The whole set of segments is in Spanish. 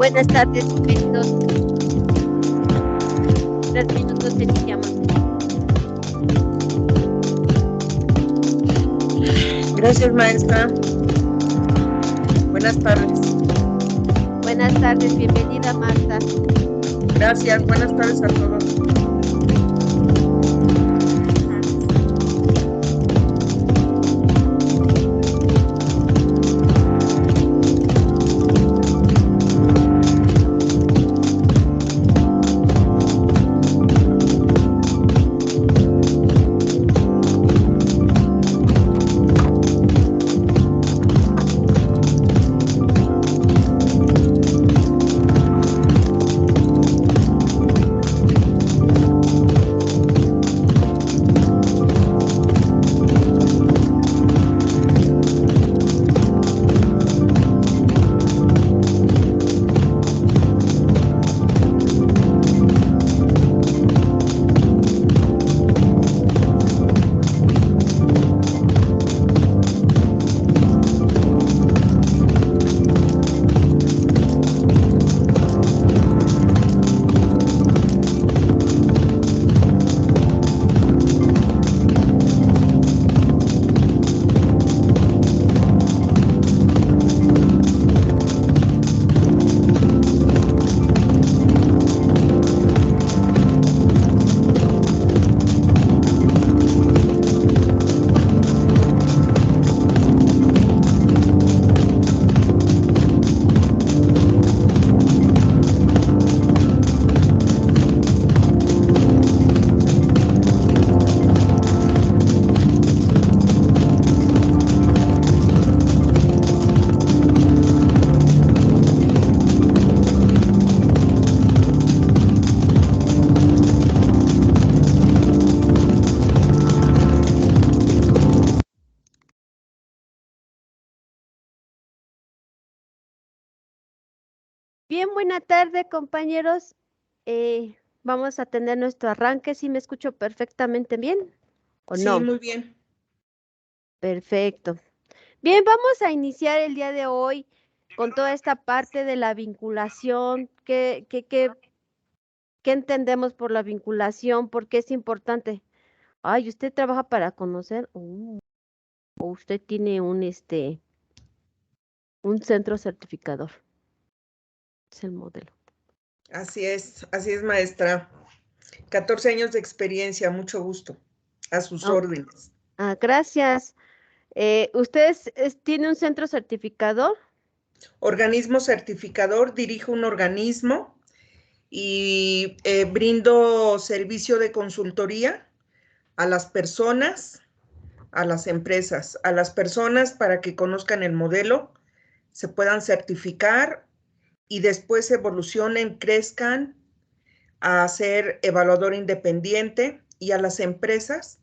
Buenas tardes, bienvenidos. 3 minutos iniciamos. Gracias, maestra. Buenas tardes. Buenas tardes, bienvenida, Marta. Gracias, buenas tardes a todos. Bien, buena tarde, compañeros. Vamos a tener nuestro arranque. ¿Sí me escucho perfectamente bien o Sí, no? muy bien. Perfecto. Bien, vamos a iniciar el día de hoy con toda esta parte de la vinculación. ¿Qué entendemos por la vinculación? ¿Por qué es importante? Ay, ¿usted trabaja para conocer? ¿O usted tiene un centro certificador? Es el modelo. Así es, maestra. 14 años de experiencia, mucho gusto. A sus Ah, órdenes. gracias. ¿Usted tiene un centro certificador? Organismo certificador, dirijo un organismo y brindo servicio de consultoría a las personas, a las empresas, a las personas para que conozcan el modelo, se puedan certificar y después evolucionen, crezcan a ser evaluador independiente y a las empresas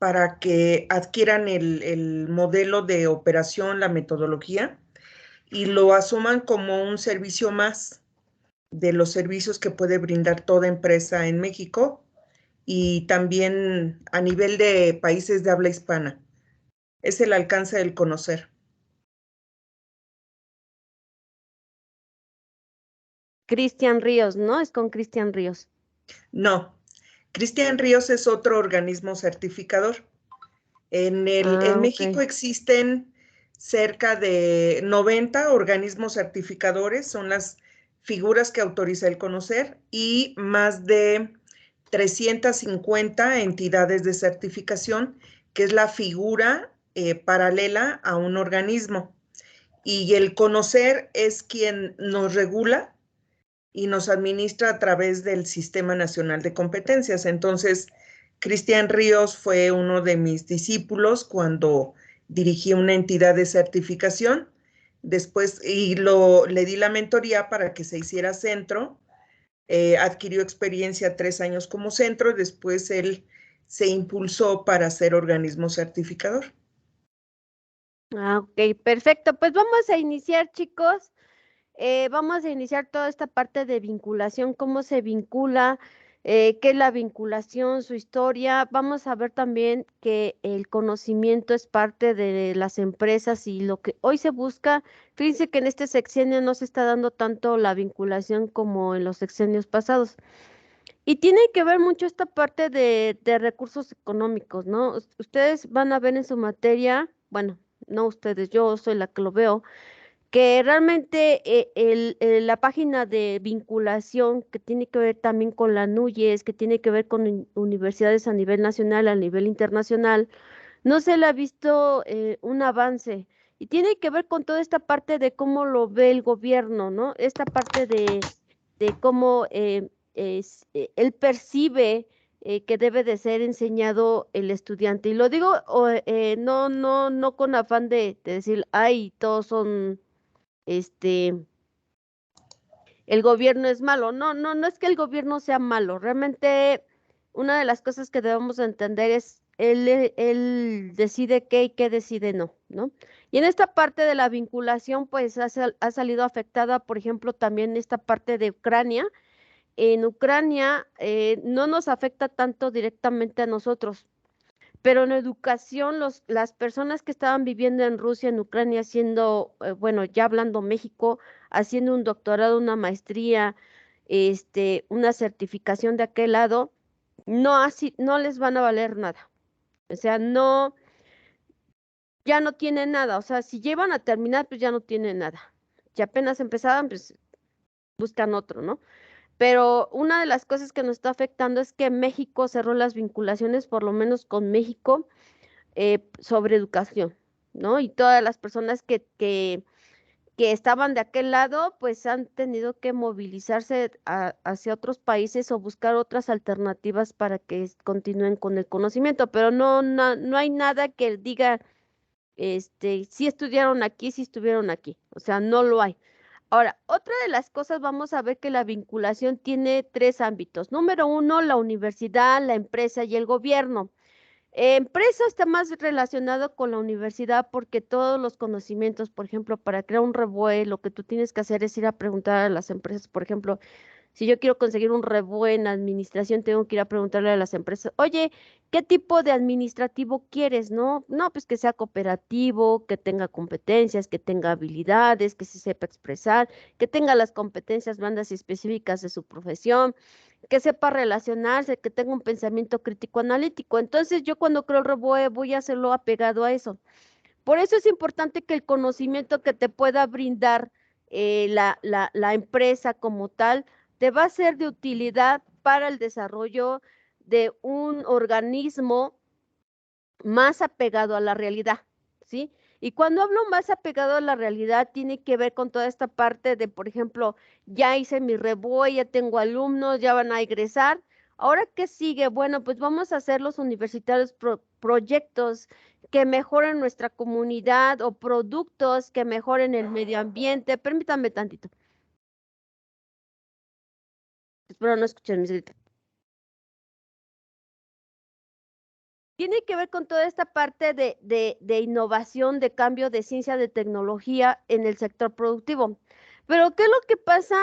para que adquieran el modelo de operación, la metodología y lo asuman como un servicio más de los servicios que puede brindar toda empresa en México y también a nivel de países de habla hispana. Es el alcance del conocer. Cristian Ríos, ¿no? Es con Cristian Ríos. No, Cristian Ríos es otro organismo certificador. En Ok. México existen cerca de 90 organismos certificadores, son las figuras que autoriza el conocer, y más de 350 entidades de certificación, que es la figura paralela a un organismo. Y el conocer es quien nos regula y nos administra a través del Sistema Nacional de Competencias. Entonces, Cristian Ríos fue uno de mis discípulos cuando dirigí una entidad de certificación. Después, le di la mentoría para que se hiciera centro. Adquirió experiencia 3 años como centro. Después él se impulsó para ser organismo certificador. Ok, perfecto. Pues vamos a iniciar, chicos. Vamos a iniciar toda esta parte de vinculación, cómo se vincula. qué es la vinculación, su historia. Vamos a ver también que el conocimiento es parte de las empresas y lo que hoy se busca. Fíjense que en este sexenio no se está dando tanto la vinculación como en los sexenios pasados. Y tiene que ver mucho esta parte de recursos económicos, ¿no? Ustedes van a ver en su materia, bueno, no ustedes, yo soy la que lo veo, que realmente la página de vinculación que tiene que ver también con la NUYES, que tiene que ver con universidades a nivel nacional, a nivel internacional, no se le ha visto un avance. Y tiene que ver con toda esta parte de cómo lo ve el gobierno, ¿no? Esta parte de cómo él percibe que debe de ser enseñado el estudiante. Y lo digo no con afán de decir, ay, todos son este, el gobierno es malo. No, no, no es que el gobierno sea malo. Realmente una de las cosas que debemos entender es él decide qué y qué decide no, ¿no? Y en esta parte de la vinculación, pues ha salido afectada, por ejemplo, también esta parte de Ucrania. En Ucrania no nos afecta tanto directamente a nosotros, pero en educación, las personas que estaban viviendo en Rusia, en Ucrania, haciendo, bueno, ya hablando México, haciendo un doctorado, una maestría, una certificación de aquel lado, no así, no les van a valer nada. O sea, no, ya no tienen nada. O sea, si llevan a terminar, pues ya no tienen nada. Si apenas empezaban, pues buscan otro, ¿no? Pero una de las cosas que nos está afectando es que México cerró las vinculaciones, por lo menos con México sobre educación, ¿no? Y todas las personas que estaban de aquel lado, pues han tenido que movilizarse hacia otros países o buscar otras alternativas para que continúen con el conocimiento, pero no hay nada que diga, si estudiaron aquí, si estuvieron aquí, o sea, no lo hay. Ahora, otra de las cosas, vamos a ver que la vinculación tiene tres ámbitos. Número uno, la universidad, la empresa y el gobierno. Empresa está más relacionado con la universidad porque todos los conocimientos, por ejemplo, para crear un REBUE, lo que tú tienes que hacer es ir a preguntar a las empresas, por ejemplo, si yo quiero conseguir un REBUE en administración, tengo que ir a preguntarle a las empresas, oye, ¿qué tipo de administrativo quieres? No, no, pues que sea cooperativo, que tenga competencias, que tenga habilidades, que se sepa expresar, que tenga las competencias blandas y específicas de su profesión, que sepa relacionarse, que tenga un pensamiento crítico analítico. Entonces, yo cuando creo el REBUE voy a hacerlo apegado a eso. Por eso es importante que el conocimiento que te pueda brindar la empresa como tal te va a ser de utilidad para el desarrollo de un organismo más apegado a la realidad, ¿sí? Y cuando hablo más apegado a la realidad, tiene que ver con toda esta parte de, por ejemplo, ya hice mi REBUE, ya tengo alumnos, ya van a egresar. Ahora, ¿qué sigue? Bueno, pues vamos a hacer los universitarios proyectos que mejoren nuestra comunidad o productos que mejoren el medio ambiente. Permítanme tantito. Espero no escuchen mis gritos. Tiene que ver con toda esta parte de innovación, de cambio, de ciencia, de tecnología en el sector productivo. Pero, ¿qué es lo que pasa?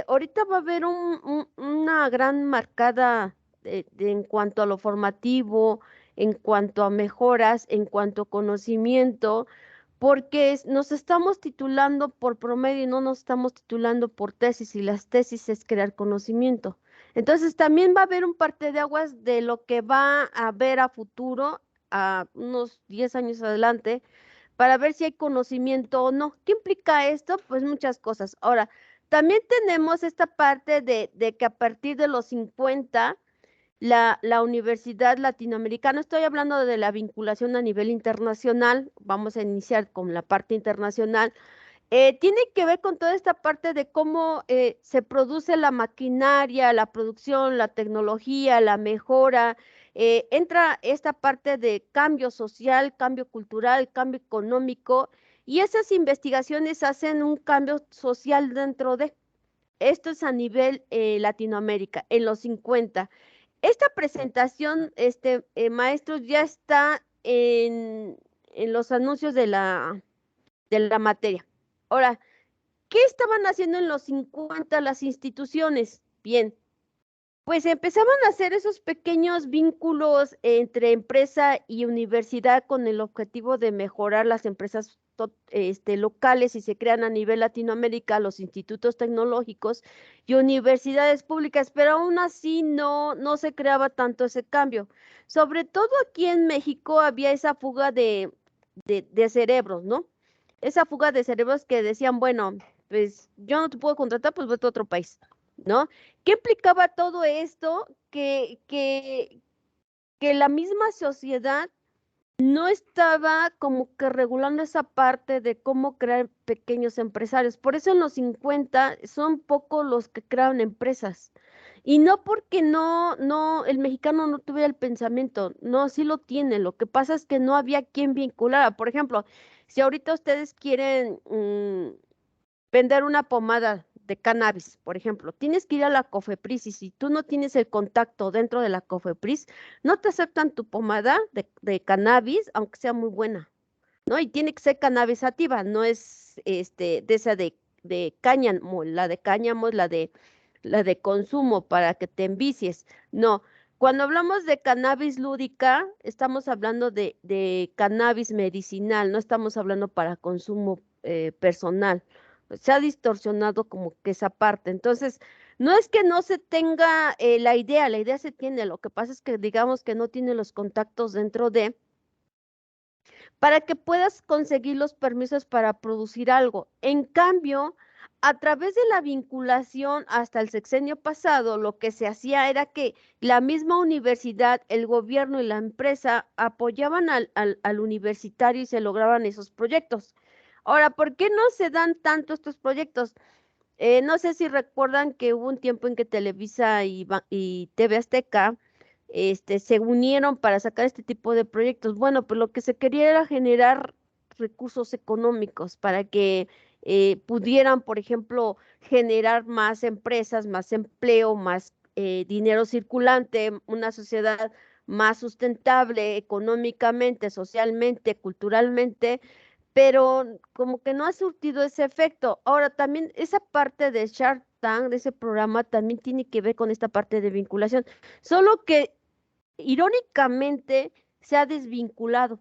Ahorita va a haber una gran marcada en cuanto a lo formativo, en cuanto a mejoras, en cuanto a conocimiento, porque nos estamos titulando por promedio y no nos estamos titulando por tesis, y las tesis es crear conocimiento. Entonces también va a haber un parteaguas de lo que va a haber a futuro, a unos 10 años adelante, para ver si hay conocimiento o no. ¿Qué implica esto? Pues muchas cosas. Ahora, también tenemos esta parte de que a partir de los 50 la Universidad Latinoamericana, estoy hablando de la vinculación a nivel internacional, vamos a iniciar con la parte internacional, tiene que ver con toda esta parte de cómo se produce la maquinaria, la producción, la tecnología, la mejora. Entra esta parte de cambio social, cambio cultural, cambio económico, y esas investigaciones hacen un cambio social dentro de. Esto es a nivel Latinoamérica, en los 50. Esta presentación, maestros, ya está en los anuncios de la materia. Ahora, ¿qué estaban haciendo en los 50 las instituciones? Bien, Pues empezaban a hacer esos pequeños vínculos entre empresa y universidad con el objetivo de mejorar las empresas locales y se crean a nivel Latinoamérica los institutos tecnológicos y universidades públicas, pero aún así no se creaba tanto ese cambio. Sobre todo aquí en México había esa fuga de cerebros, ¿no? Esa fuga de cerebros que decían, bueno, pues yo no te puedo contratar, pues vete a otro país, ¿no? ¿Qué implicaba todo esto? Que la misma sociedad no estaba como que regulando esa parte de cómo crear pequeños empresarios. Por eso en los 50 son pocos los que crearon empresas. Y no porque el mexicano no tuviera el pensamiento, no, sí lo tiene. Lo que pasa es que no había quien vinculara. Por ejemplo, si ahorita ustedes quieren vender una pomada de cannabis, por ejemplo, tienes que ir a la Cofepris y si tú no tienes el contacto dentro de la Cofepris, no te aceptan tu pomada de cannabis, aunque sea muy buena, ¿no? Y tiene que ser cannabis sativa, no es de esa de cáñamo, la de cáñamo es la de consumo para que te envicies. No, cuando hablamos de cannabis lúdica, estamos hablando de cannabis medicinal, no estamos hablando para consumo personal. Se ha distorsionado como que esa parte. Entonces, no es que no se tenga la idea se tiene, lo que pasa es que digamos que no tiene los contactos dentro de para que puedas conseguir los permisos para producir algo. En cambio, a través de la vinculación hasta el sexenio pasado, lo que se hacía era que la misma universidad, el gobierno y la empresa apoyaban al universitario y se lograban esos proyectos. Ahora, ¿por qué no se dan tanto estos proyectos? No sé si recuerdan que hubo un tiempo en que Televisa y TV Azteca se unieron para sacar este tipo de proyectos. Bueno, pues lo que se quería era generar recursos económicos para que pudieran, por ejemplo, generar más empresas, más empleo, más dinero circulante, una sociedad más sustentable económicamente, socialmente, culturalmente, pero como que no ha surtido ese efecto. Ahora, también esa parte de Shark Tank, de ese programa, también tiene que ver con esta parte de vinculación, solo que irónicamente se ha desvinculado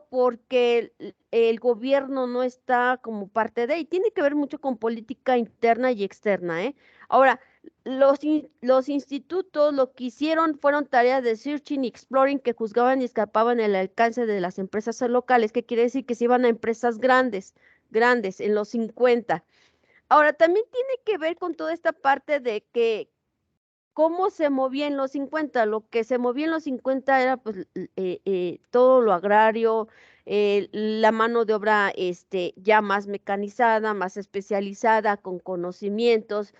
porque el gobierno no está como parte de, y tiene que ver mucho con política interna y externa, ¿eh? Ahora, los institutos lo que hicieron fueron tareas de searching y exploring que juzgaban y escapaban el alcance de las empresas locales, que quiere decir que se iban a empresas grandes, grandes, en los 50. Ahora, también tiene que ver con toda esta parte de que cómo se movía en los 50. Lo que se movía en los 50 era pues todo lo agrario, la mano de obra ya más mecanizada, más especializada, con conocimientos.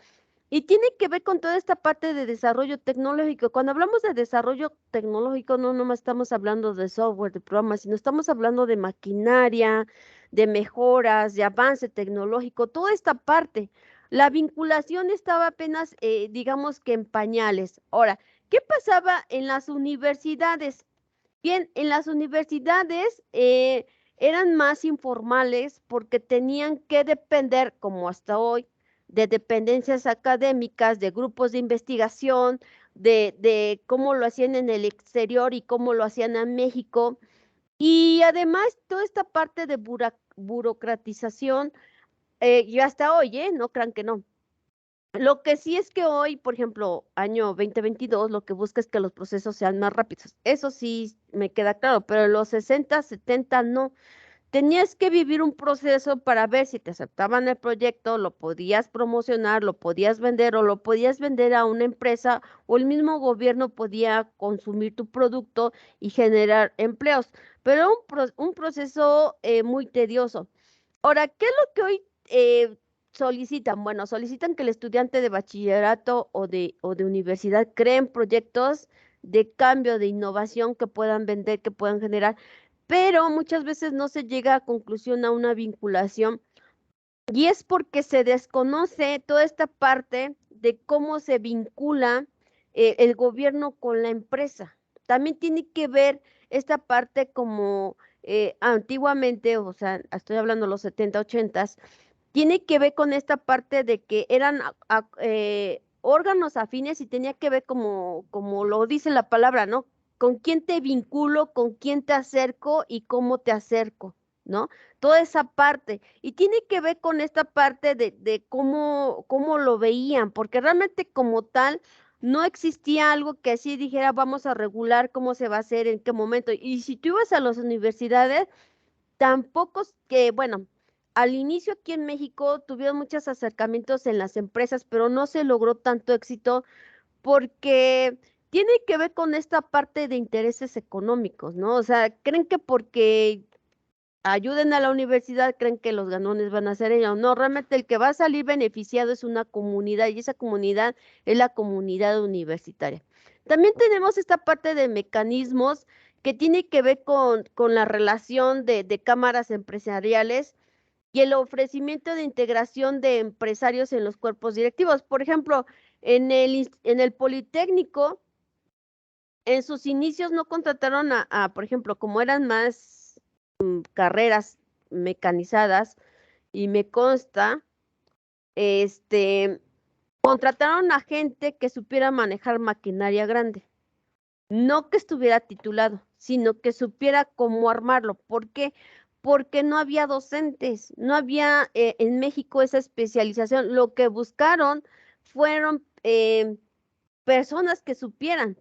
Y tiene que ver con toda esta parte de desarrollo tecnológico. Cuando hablamos de desarrollo tecnológico, no nomás estamos hablando de software, de programas, sino estamos hablando de maquinaria, de mejoras, de avance tecnológico, toda esta parte. La vinculación estaba apenas, digamos que en pañales. Ahora, ¿qué pasaba en las universidades? Bien, en las universidades eran más informales porque tenían que depender, como hasta hoy, de dependencias académicas, de grupos de investigación, de cómo lo hacían en el exterior y cómo lo hacían en México. Y además, toda esta parte de burocratización, y hasta hoy, no crean que no. Lo que sí es que hoy, por ejemplo, año 2022, lo que busca es que los procesos sean más rápidos. Eso sí me queda claro, pero en los 60, 70 no. Tenías que vivir un proceso para ver si te aceptaban el proyecto, lo podías promocionar, lo podías vender o lo podías vender a una empresa o el mismo gobierno podía consumir tu producto y generar empleos. Pero un proceso muy tedioso. Ahora, ¿qué es lo que hoy solicitan? Bueno, solicitan que el estudiante de bachillerato o de universidad creen proyectos de cambio, de innovación que puedan vender, que puedan generar, pero muchas veces no se llega a conclusión a una vinculación y es porque se desconoce toda esta parte de cómo se vincula el gobierno con la empresa. También tiene que ver esta parte como antiguamente, o sea, estoy hablando de los 70, 80, tiene que ver con esta parte de que eran órganos afines y tenía que ver como lo dice la palabra, ¿no? Con quién te vinculo, con quién te acerco y cómo te acerco, ¿no? Toda esa parte. Y tiene que ver con esta parte de cómo lo veían, porque realmente como tal no existía algo que así dijera, vamos a regular cómo se va a hacer, en qué momento. Y si tú ibas a las universidades, tampoco que, bueno, al inicio aquí en México tuvieron muchos acercamientos en las empresas, pero no se logró tanto éxito porque tiene que ver con esta parte de intereses económicos, ¿no? O sea, creen que porque ayuden a la universidad, creen que los ganones van a ser ellos. No, realmente el que va a salir beneficiado es una comunidad y esa comunidad es la comunidad universitaria. También tenemos esta parte de mecanismos que tiene que ver con la relación de cámaras empresariales y el ofrecimiento de integración de empresarios en los cuerpos directivos. Por ejemplo, en el Politécnico, en sus inicios no contrataron por ejemplo, como eran más carreras mecanizadas, y me consta, contrataron a gente que supiera manejar maquinaria grande, no que estuviera titulado, sino que supiera cómo armarlo. ¿Por qué? Porque no había docentes, no había en México esa especialización. Lo que buscaron fueron personas que supieran.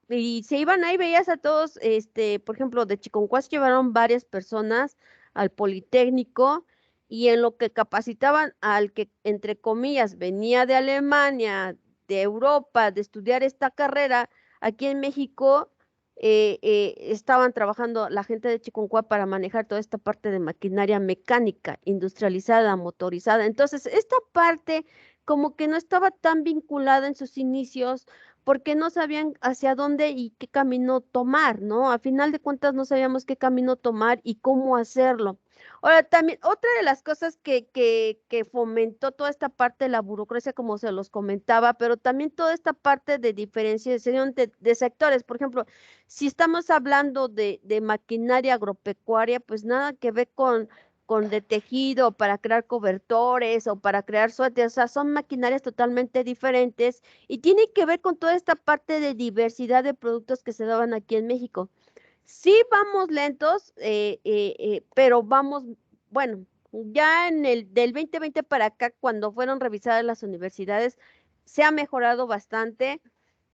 Y se iban ahí, veías a todos, por ejemplo, de Chiconcuás llevaron varias personas al Politécnico y en lo que capacitaban al que, entre comillas, venía de Alemania, de Europa, de estudiar esta carrera, aquí en México estaban trabajando la gente de Chiconcuá para manejar toda esta parte de maquinaria mecánica, industrializada, motorizada. Entonces, esta parte como que no estaba tan vinculada en sus inicios porque no sabían hacia dónde y qué camino tomar, ¿no? A final de cuentas no sabíamos qué camino tomar y cómo hacerlo. Ahora, también, otra de las cosas que fomentó toda esta parte de la burocracia, como se los comentaba, pero también toda esta parte de diferenciación de sectores. Por ejemplo, si estamos hablando de maquinaria agropecuaria, pues nada que ver con de tejido para crear cobertores o para crear suéteres, o sea, son maquinarias totalmente diferentes y tiene que ver con toda esta parte de diversidad de productos que se daban aquí en México. Sí vamos lentos, pero vamos, bueno, ya en el del 2020 para acá, cuando fueron revisadas las universidades, se ha mejorado bastante.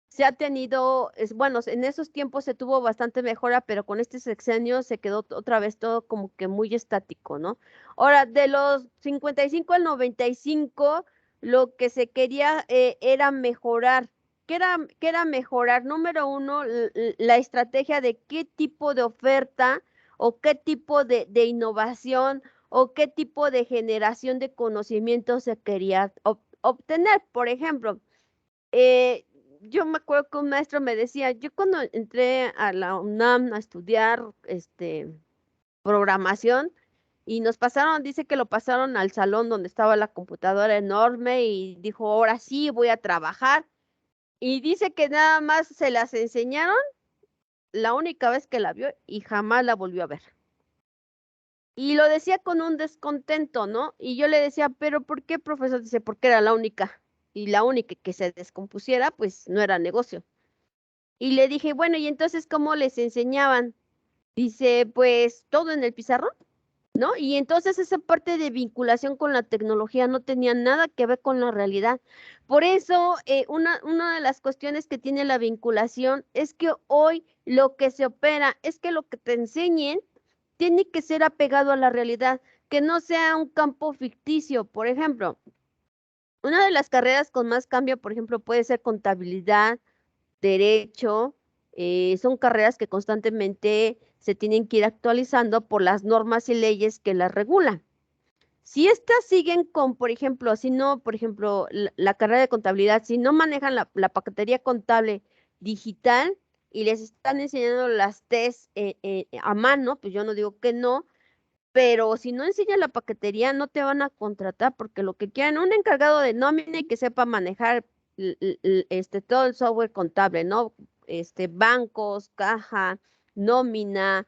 Se ha tenido, bueno, en esos tiempos se tuvo bastante mejora, pero con este sexenio se quedó otra vez todo como que muy estático, ¿no? Ahora, de los 55 al 95, lo que se quería era mejorar. Qué era mejorar? Número uno, la estrategia de qué tipo de oferta o qué tipo de innovación o qué tipo de generación de conocimiento se quería obtener. Por ejemplo, eh, yo me acuerdo que un maestro me decía, yo cuando entré a la UNAM a estudiar programación y nos pasaron, dice que lo pasaron al salón donde estaba la computadora enorme y dijo, ahora sí voy a trabajar. Y dice que nada más se las enseñaron la única vez que la vio y jamás la volvió a ver. Y lo decía con un descontento, ¿no? Y yo le decía, pero ¿por qué, profesor? Dice, porque era la única. Y la única que se descompusiera, pues no era negocio. Y le dije, bueno, ¿y entonces cómo les enseñaban? Dice, pues todo en el pizarrón, ¿no? Y entonces esa parte de vinculación con la tecnología no tenía nada que ver con la realidad. Por eso, una de las cuestiones que tiene la vinculación es que hoy lo que se opera es que lo que te enseñen tiene que ser apegado a la realidad, que no sea un campo ficticio. Por ejemplo, una de las carreras con más cambio, por ejemplo, puede ser contabilidad, derecho, son carreras que constantemente se tienen que ir actualizando por las normas y leyes que las regulan. Si estas siguen con, por ejemplo, si no, por ejemplo, la carrera de contabilidad, si no manejan la paquetería contable digital y les están enseñando las TES a mano, pues yo no digo que no, pero si no enseñan la paquetería no te van a contratar porque lo que quieren, un encargado de nómina y que sepa manejar todo el software contable, ¿no? Bancos, caja, nómina,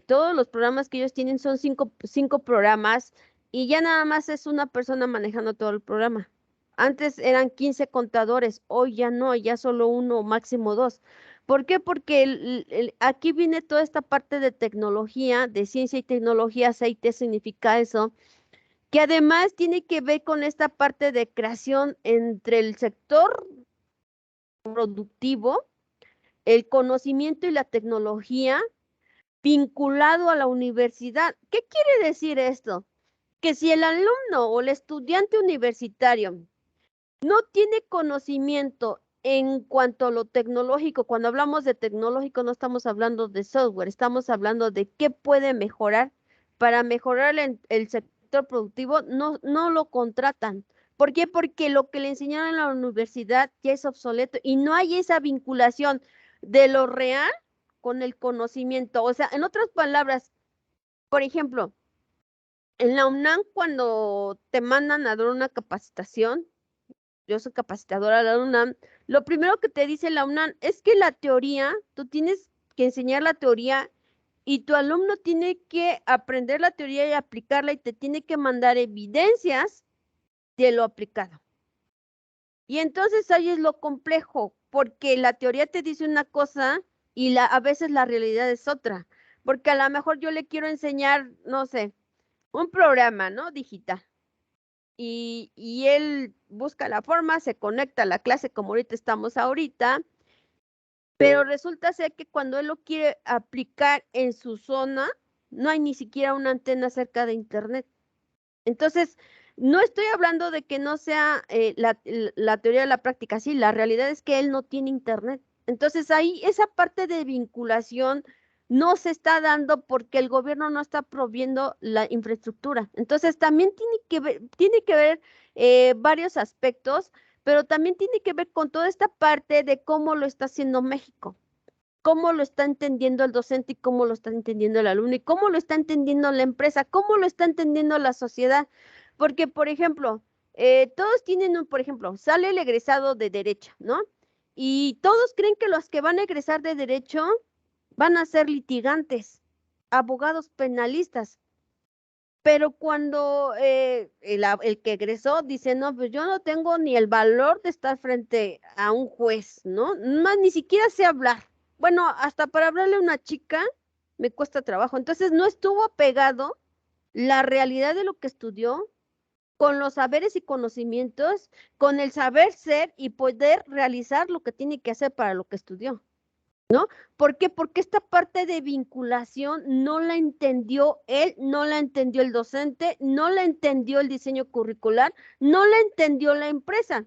todos los programas que ellos tienen son cinco programas y ya nada más es una persona manejando todo el programa. Antes eran 15 contadores, hoy ya no, ya solo uno, máximo dos. ¿Por qué? Porque aquí viene toda esta parte de tecnología, de ciencia y tecnología, CIT significa eso, que además tiene que ver con esta parte de creación entre el sector productivo, el conocimiento y la tecnología vinculado a la universidad. ¿Qué quiere decir esto? Que si el alumno o el estudiante universitario no tiene conocimiento en cuanto a lo tecnológico, cuando hablamos de tecnológico no estamos hablando de software, estamos hablando de qué puede mejorar. Para mejorar el sector productivo, no lo contratan. ¿Por qué? Porque lo que le enseñaron en la universidad ya es obsoleto y no hay esa vinculación de lo real con el conocimiento. O sea, en otras palabras, por ejemplo, en la UNAM cuando te mandan a dar una capacitación, yo soy capacitadora de la UNAM, lo primero que te dice la UNAM es que la teoría, tú tienes que enseñar la teoría y tu alumno tiene que aprender la teoría y aplicarla y te tiene que mandar evidencias de lo aplicado. Y entonces ahí es lo complejo, porque la teoría te dice una cosa y a veces la realidad es otra, porque a lo mejor yo le quiero enseñar, no sé, un programa, ¿no? Digital. Y él busca la forma, se conecta a la clase como ahorita estamos ahorita, pero resulta ser que cuando él lo quiere aplicar en su zona, no hay ni siquiera una antena cerca de internet. Entonces, no estoy hablando de que no sea la teoría de la práctica, sí, la realidad es que él no tiene internet. Entonces, ahí esa parte de vinculación no se está dando porque el gobierno no está proviendo la infraestructura. Entonces, también tiene que ver varios aspectos, pero también tiene que ver con toda esta parte de cómo lo está haciendo México, cómo lo está entendiendo el docente y cómo lo está entendiendo el alumno y cómo lo está entendiendo la empresa, cómo lo está entendiendo la sociedad. Porque, por ejemplo, todos tienen por ejemplo, sale el egresado de derecho, ¿no? Y todos creen que los que van a egresar de derecho van a ser litigantes, abogados penalistas. Pero cuando el que egresó dice, no, pues yo no tengo ni el valor de estar frente a un juez, ¿no? Más ni siquiera sé hablar. Bueno, hasta para hablarle a una chica me cuesta trabajo. Entonces no estuvo pegado la realidad de lo que estudió con los saberes y conocimientos, con el saber ser y poder realizar lo que tiene que hacer para lo que estudió. ¿No? ¿Por qué? Porque esta parte de vinculación no la entendió él, no la entendió el docente, no la entendió el diseño curricular, no la entendió la empresa.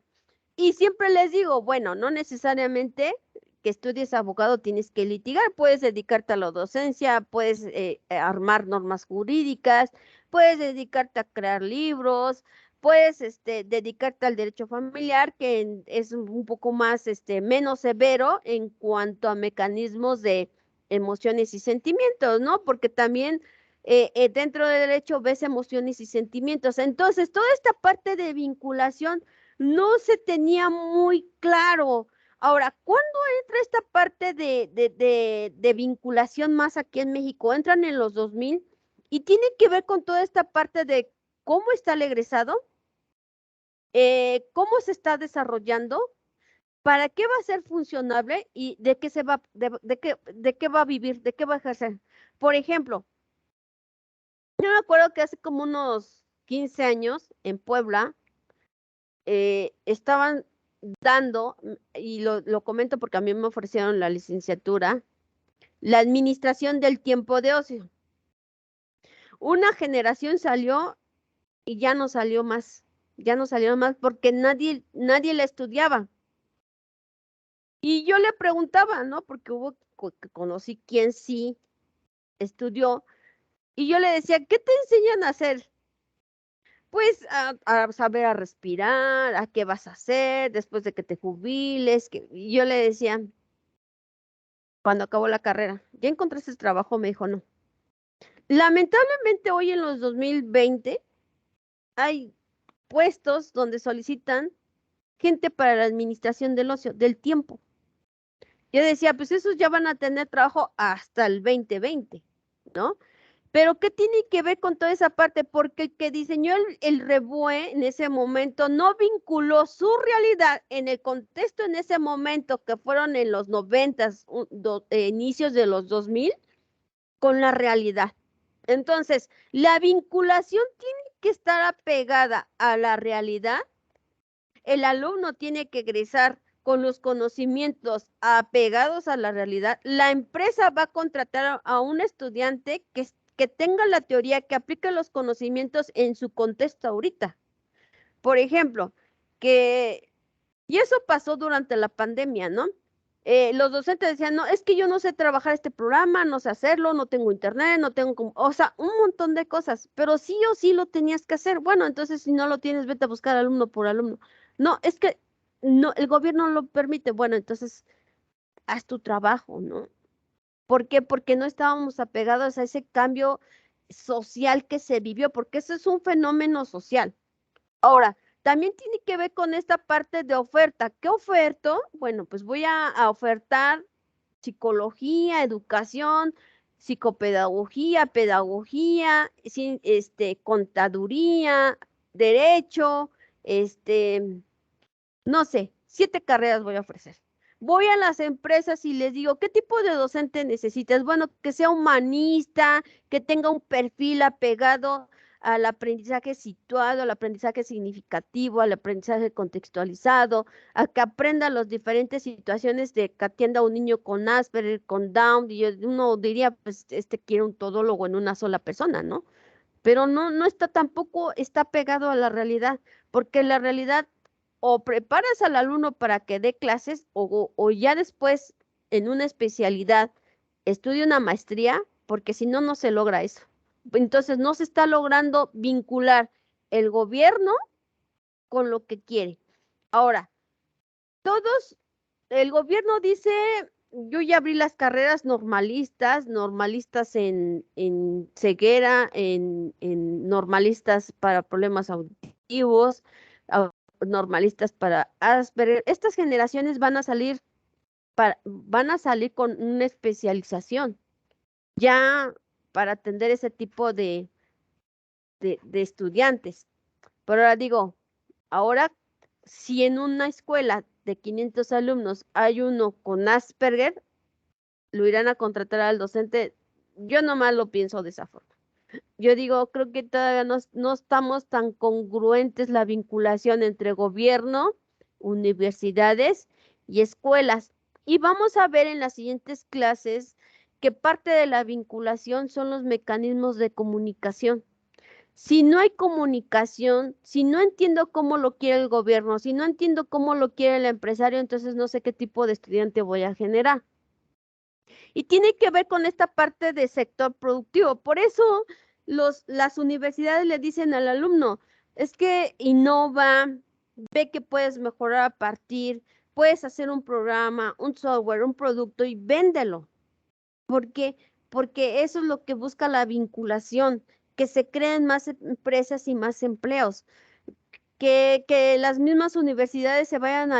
Y siempre les digo, bueno, no necesariamente que estudies abogado tienes que litigar, puedes dedicarte a la docencia, puedes armar normas jurídicas, puedes dedicarte a crear libros, puedes dedicarte al derecho familiar, que es un poco más, menos severo en cuanto a mecanismos de emociones y sentimientos, ¿no? Porque también dentro del derecho ves emociones y sentimientos. Entonces, toda esta parte de vinculación no se tenía muy claro. Ahora, ¿cuándo entra esta parte de vinculación más aquí en México? Entran en los 2000 y tiene que ver con toda esta parte de cómo está el egresado, cómo se está desarrollando, para qué va a ser funcionable y de qué se va, de qué va a vivir, de qué va a ejercer. Por ejemplo, yo me acuerdo que hace como unos 15 años en Puebla, estaban dando, y lo comento porque a mí me ofrecieron la licenciatura, la administración del tiempo de ocio. Una generación salió y ya no salió más porque nadie la estudiaba. Y yo le preguntaba, ¿no? Porque que conocí quien sí estudió, y yo le decía, ¿qué te enseñan a hacer? Pues a saber a respirar, a qué vas a hacer después de que te jubiles. Y yo le decía, cuando acabó la carrera, ¿ya encontraste trabajo? Me dijo, no. Lamentablemente hoy en los 2020 hay puestos donde solicitan gente para la administración del ocio, del tiempo. Yo decía, pues esos ya van a tener trabajo hasta el 2020, ¿no? Pero ¿qué tiene que ver con toda esa parte? Porque el que diseñó el REBUE en ese momento no vinculó su realidad en el contexto en ese momento, que fueron en los 90s, inicios de los 2000, con la realidad. Entonces, la vinculación tiene que estar apegada a la realidad. El alumno tiene que egresar con los conocimientos apegados a la realidad. La empresa va a contratar a un estudiante que tenga la teoría, que aplique los conocimientos en su contexto ahorita. Por ejemplo, y eso pasó durante la pandemia, ¿no? Los docentes decían, no, es que yo no sé trabajar este programa, no sé hacerlo, no tengo internet, no tengo, o sea, un montón de cosas, pero sí o sí lo tenías que hacer. Bueno, entonces si no lo tienes, vete a buscar alumno por alumno. No, es que no, el gobierno no lo permite. Bueno, entonces haz tu trabajo, ¿no? ¿Por qué? Porque no estábamos apegados a ese cambio social que se vivió, porque eso es un fenómeno social. Ahora, también tiene que ver con esta parte de oferta. ¿Qué oferto? Bueno, pues voy a ofertar psicología, educación, psicopedagogía, pedagogía, contaduría, derecho, no sé, 7 carreras voy a ofrecer. Voy a las empresas y les digo, ¿qué tipo de docente necesitas? Bueno, que sea humanista, que tenga un perfil apegado al aprendizaje situado, al aprendizaje significativo, al aprendizaje contextualizado, a que aprenda las diferentes situaciones de que atienda a un niño con Asperger, con Down, y uno diría, pues, quiere un todólogo en una sola persona, ¿no? Pero no está tampoco, está pegado a la realidad, porque la realidad o preparas al alumno para que dé clases o ya después en una especialidad estudie una maestría, porque si no, no se logra eso. Entonces no se está logrando vincular el gobierno con lo que quiere. Ahora, el gobierno dice, yo ya abrí las carreras normalistas en ceguera, en normalistas para problemas auditivos, normalistas para Asperger. Estas generaciones van a salir con una especialización ya para atender ese tipo de estudiantes. Pero ahora digo, ahora, si en una escuela de 500 alumnos hay uno con Asperger, lo irán a contratar al docente. Yo nomás lo pienso de esa forma. Yo digo, creo que todavía no estamos tan congruentes la vinculación entre gobierno, universidades y escuelas. Y vamos a ver en las siguientes clases que parte de la vinculación son los mecanismos de comunicación. Si no hay comunicación, si no entiendo cómo lo quiere el gobierno, si no entiendo cómo lo quiere el empresario, entonces no sé qué tipo de estudiante voy a generar. Y tiene que ver con esta parte de sector productivo. Por eso las universidades le dicen al alumno, es que innova, ve que puedes mejorar a partir, puedes hacer un programa, un software, un producto y véndelo. ¿Por qué? Porque eso es lo que busca la vinculación, que se creen más empresas y más empleos. Que las mismas universidades se vayan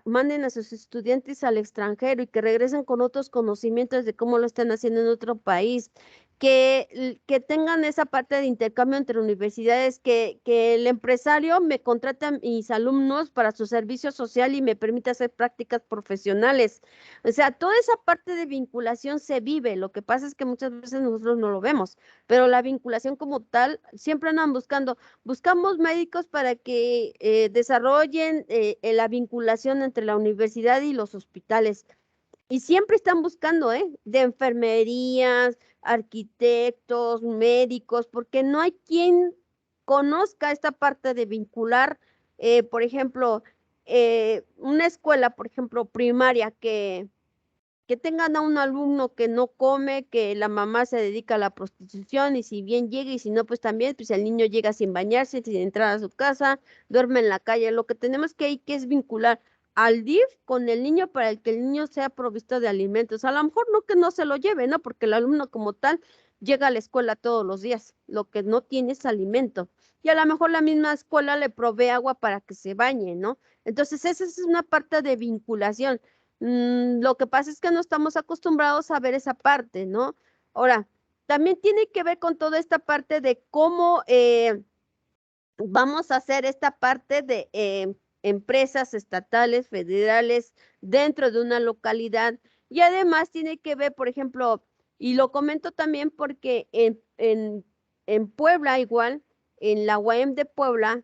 manden a sus estudiantes al extranjero y que regresen con otros conocimientos de cómo lo están haciendo en otro país, que tengan esa parte de intercambio entre universidades, que el empresario me contrate a mis alumnos para su servicio social y me permita hacer prácticas profesionales. O sea, toda esa parte de vinculación se vive, lo que pasa es que muchas veces nosotros no lo vemos, pero la vinculación como tal, siempre andan buscamos médicos para que desarrollen la vinculación entre la universidad y los hospitales. Y siempre están buscando, de enfermerías, arquitectos, médicos, porque no hay quien conozca esta parte de vincular, por ejemplo, una escuela, por ejemplo, primaria que tengan a un alumno que no come, que la mamá se dedica a la prostitución y si bien llega y si no, pues también, pues el niño llega sin bañarse, sin entrar a su casa, duerme en la calle. Lo que tenemos que hay que es vincular al DIF con el niño para que el niño sea provisto de alimentos. A lo mejor no que no se lo lleve, ¿no? Porque el alumno como tal llega a la escuela todos los días, lo que no tiene es alimento. Y a lo mejor la misma escuela le provee agua para que se bañe, ¿no? Entonces, esa es una parte de vinculación. Lo que pasa es que no estamos acostumbrados a ver esa parte, ¿no? Ahora, también tiene que ver con toda esta parte de cómo vamos a hacer esta parte de empresas estatales, federales, dentro de una localidad. Y además tiene que ver, por ejemplo, y lo comento también porque en Puebla igual, en la UAM de Puebla,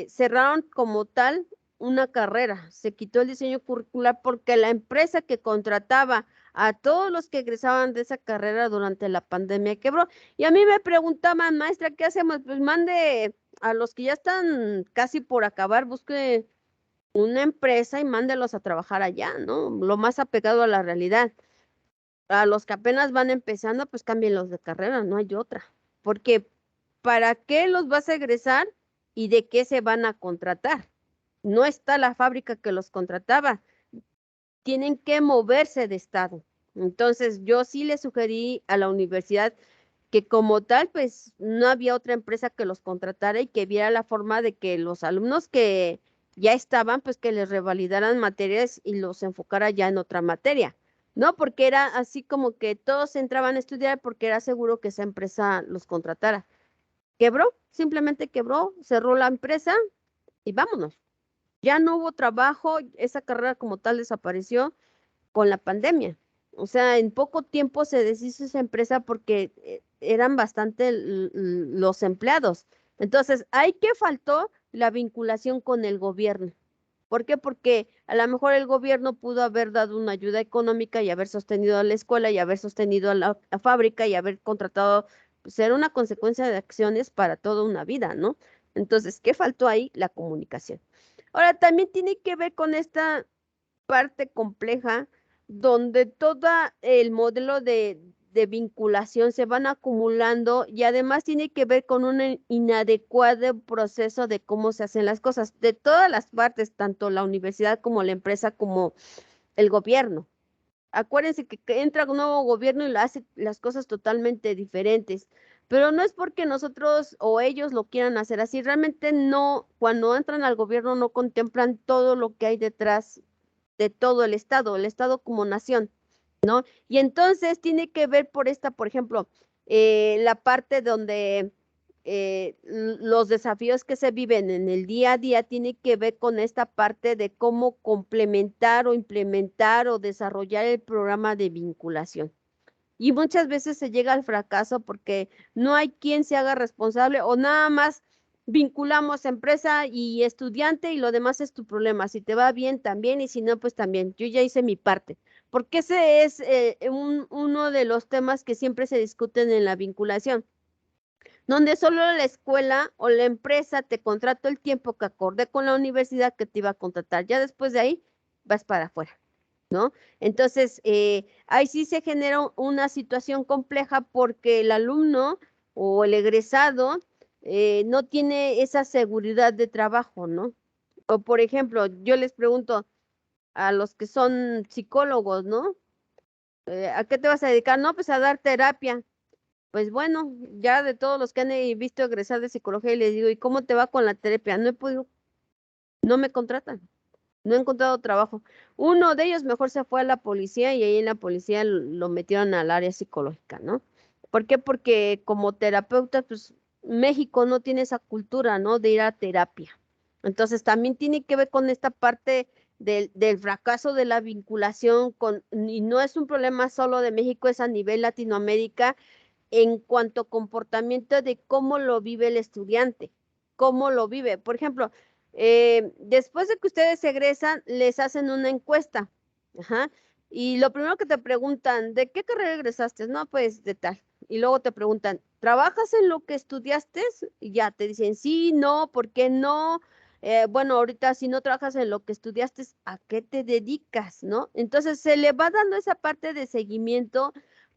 cerraron como tal una carrera, se quitó el diseño curricular porque la empresa que contrataba a todos los que egresaban de esa carrera durante la pandemia quebró. Y a mí me preguntaban, maestra, ¿qué hacemos? Pues mande a los que ya están casi por acabar, busque una empresa y mándelos a trabajar allá, ¿no? Lo más apegado a la realidad. A los que apenas van empezando, pues cámbienlos de carrera, no hay otra. Porque ¿para qué los vas a egresar y de qué se van a contratar? No está la fábrica que los contrataba. Tienen que moverse de estado. Entonces, yo sí le sugerí a la universidad que como tal, pues no había otra empresa que los contratara y que viera la forma de que los alumnos que ya estaban, pues que les revalidaran materias y los enfocara ya en otra materia, ¿no? Porque era así como que todos entraban a estudiar porque era seguro que esa empresa los contratara. Quebró, simplemente quebró, cerró la empresa y vámonos. Ya no hubo trabajo, esa carrera como tal desapareció con la pandemia. O sea, en poco tiempo se deshizo esa empresa porque eran bastante los empleados. Entonces, ¿hay que faltó? La vinculación con el gobierno. ¿Por qué? Porque a lo mejor el gobierno pudo haber dado una ayuda económica y haber sostenido a la escuela y haber sostenido a la fábrica y haber contratado, pues era una consecuencia de acciones para toda una vida, ¿no? Entonces, ¿qué faltó ahí? La comunicación. Ahora, también tiene que ver con esta parte compleja donde todo el modelo de vinculación se van acumulando y además tiene que ver con un inadecuado proceso de cómo se hacen las cosas, de todas las partes, tanto la universidad como la empresa como el gobierno. Acuérdense que entra un nuevo gobierno y lo hace las cosas totalmente diferentes, pero no es porque nosotros o ellos lo quieran hacer así, realmente no, cuando entran al gobierno no contemplan todo lo que hay detrás de todo el Estado como nación, ¿no? Y entonces tiene que ver por esta, por ejemplo, la parte donde los desafíos que se viven en el día a día tiene que ver con esta parte de cómo complementar o implementar o desarrollar el programa de vinculación. Y muchas veces se llega al fracaso porque no hay quien se haga responsable o nada más vinculamos empresa y estudiante y lo demás es tu problema. Si te va bien, también, y si no, pues también. Yo ya hice mi parte. Porque ese es uno de los temas que siempre se discuten en la vinculación, donde solo la escuela o la empresa te contrató el tiempo que acordé con la universidad que te iba a contratar. Ya después de ahí vas para afuera, ¿no? Entonces, ahí sí se genera una situación compleja porque el alumno o el egresado no tiene esa seguridad de trabajo, ¿no? O por ejemplo, yo les pregunto a los que son psicólogos, ¿no? ¿A qué te vas a dedicar? No, pues a dar terapia. Pues bueno, ya de todos los que han visto egresar de psicología y les digo, ¿y cómo te va con la terapia? No he podido, no me contratan. No he encontrado trabajo. Uno de ellos mejor se fue a la policía y ahí en la policía lo metieron al área psicológica, ¿no? ¿Por qué? Porque como terapeuta, pues México no tiene esa cultura, ¿no? De ir a terapia. Entonces también tiene que ver con esta parte del fracaso de la vinculación con, y no es un problema solo de México, es a nivel Latinoamérica en cuanto a comportamiento de cómo lo vive el estudiante, cómo lo vive. Por ejemplo, después de que ustedes egresan, les hacen una encuesta. Ajá. Y lo primero que te preguntan, ¿de qué carrera egresaste? No, pues de tal. Y luego te preguntan, ¿trabajas en lo que estudiaste? Y ya te dicen, sí, no, ¿por qué no? Bueno, ahorita si no trabajas en lo que estudiaste, ¿a qué te dedicas? ¿No? Entonces se le va dando esa parte de seguimiento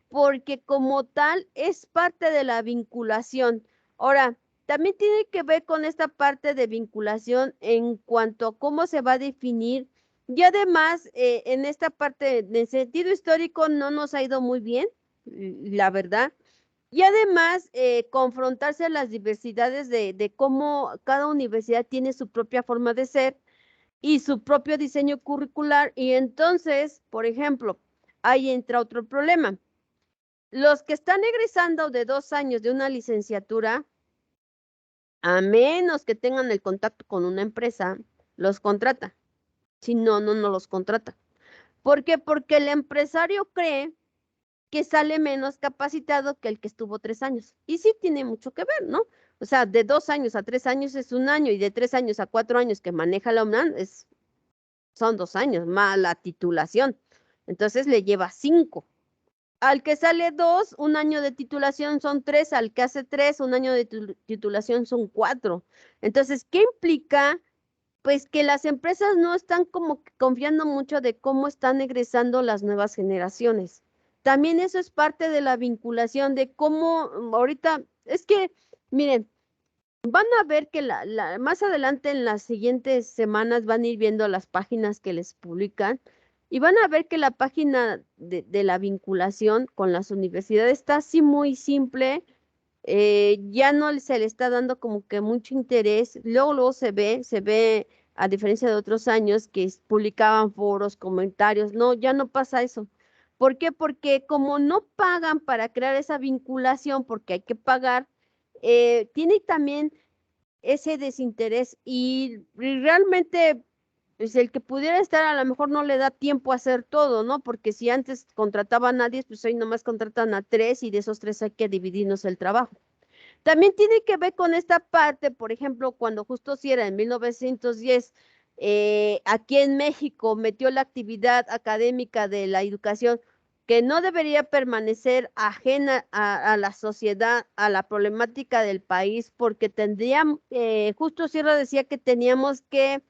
porque como tal es parte de la vinculación. Ahora, también tiene que ver con esta parte de vinculación en cuanto a cómo se va a definir y además en esta parte del sentido histórico no nos ha ido muy bien, la verdad. Y además confrontarse a las diversidades de cómo cada universidad tiene su propia forma de ser y su propio diseño curricular y entonces, por ejemplo, ahí entra otro problema los que están egresando de 2 años de una licenciatura, a menos que tengan el contacto con una empresa, los contrata. Si no, no los contrata. ¿Por qué? Porque el empresario cree que sale menos capacitado que el que estuvo 3 años. Y sí tiene mucho que ver, ¿no? O sea, de 2 años a 3 años es 1 año y de 3 años a 4 años que maneja la UNAM son 2 años, más la titulación. Entonces le lleva 5. Al que sale 2, 1 año de titulación son 3, al que hace 3, 1 año de titulación son 4. Entonces, ¿qué implica? Pues que las empresas no están como que confiando mucho de cómo están egresando las nuevas generaciones. También eso es parte de la vinculación de cómo ahorita, es que, miren, van a ver que más adelante en las siguientes semanas van a ir viendo las páginas que les publican y van a ver que la página de la vinculación con las universidades está así muy simple, ya no se le está dando como que mucho interés, luego se ve, a diferencia de otros años que publicaban foros, comentarios, no, ya no pasa eso. ¿Por qué? Porque como no pagan para crear esa vinculación, porque hay que pagar, tiene también ese desinterés y realmente pues el que pudiera estar a lo mejor no le da tiempo a hacer todo, ¿no? Porque si antes contrataban a 10, pues hoy nomás contratan a 3 y de esos 3 hay que dividirnos el trabajo. También tiene que ver con esta parte, por ejemplo, cuando Justo Sierra en 1910 aquí en México metió la actividad académica de la educación que no debería permanecer ajena a la sociedad, a la problemática del país, porque Justo Sierra decía que teníamos que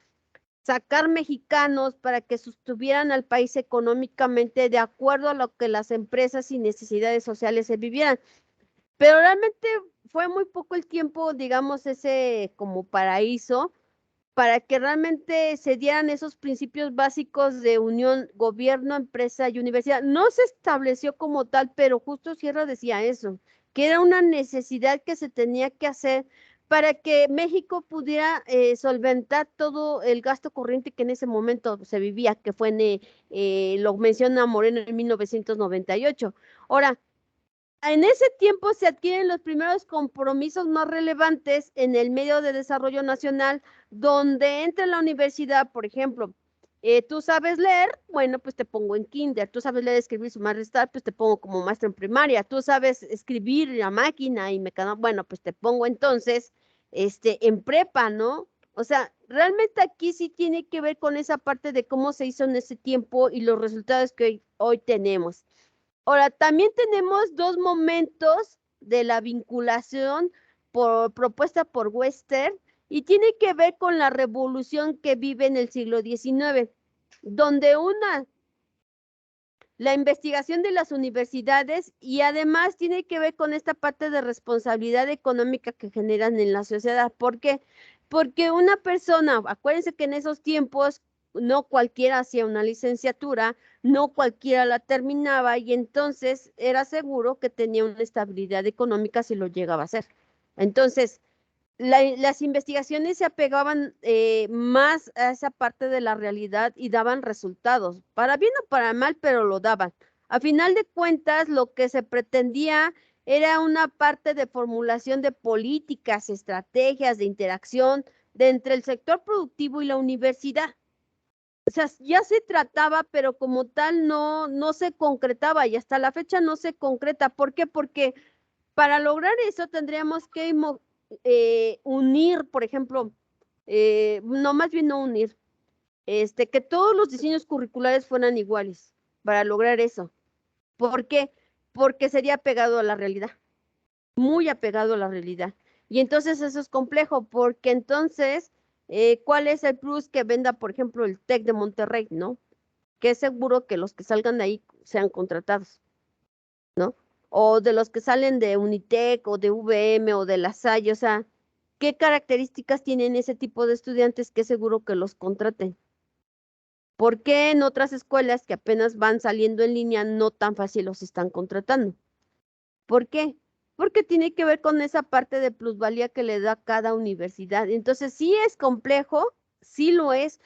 sacar mexicanos para que sostuvieran al país económicamente de acuerdo a lo que las empresas y necesidades sociales se vivieran. Pero realmente fue muy poco el tiempo, digamos, ese como paraíso para que realmente se dieran esos principios básicos de unión, gobierno, empresa y universidad. No se estableció como tal, pero justo Sierra decía eso, que era una necesidad que se tenía que hacer para que México pudiera solventar todo el gasto corriente que en ese momento se vivía, que fue lo menciona Moreno en 1998. Ahora, en ese tiempo se adquieren los primeros compromisos más relevantes en el medio de desarrollo nacional, donde entra la universidad, por ejemplo, tú sabes leer, bueno, pues te pongo en kinder, tú sabes leer, escribir, sumar, restar, pues te pongo como maestro en primaria, tú sabes escribir la máquina y mecánica, bueno, pues te pongo entonces, en prepa, ¿no? O sea, realmente aquí sí tiene que ver con esa parte de cómo se hizo en ese tiempo y los resultados que hoy tenemos. Ahora, también tenemos 2 momentos de la vinculación propuesta por Webster y tiene que ver con la revolución que vive en el siglo XIX, donde la investigación de las universidades y además tiene que ver con esta parte de responsabilidad económica que generan en la sociedad. ¿Por qué? Porque una persona, acuérdense que en esos tiempos no cualquiera hacía una licenciatura, no cualquiera la terminaba y entonces era seguro que tenía una estabilidad económica si lo llegaba a hacer. Entonces, las investigaciones se apegaban más a esa parte de la realidad y daban resultados, para bien o para mal, pero lo daban. A final de cuentas, lo que se pretendía era una parte de formulación de políticas, estrategias de interacción entre el sector productivo y la universidad. O sea, ya se trataba, pero como tal no se concretaba y hasta la fecha no se concreta. ¿Por qué? Porque para lograr eso tendríamos que unir, por ejemplo, no, más bien no unir, que todos los diseños curriculares fueran iguales para lograr eso. ¿Por qué? Porque sería apegado a la realidad, muy apegado a la realidad. Y entonces eso es complejo, porque entonces, ¿cuál es el plus que venda, por ejemplo, el TEC de Monterrey, ¿no? Que es seguro que los que salgan de ahí sean contratados, ¿no? O de los que salen de Unitec o de VM o de La Salle, o sea, ¿qué características tienen ese tipo de estudiantes que es seguro que los contraten? ¿Por qué en otras escuelas que apenas van saliendo en línea no tan fácil los están contratando? ¿Por qué? Porque tiene que ver con esa parte de plusvalía que le da cada universidad. Entonces, sí es complejo, sí lo es,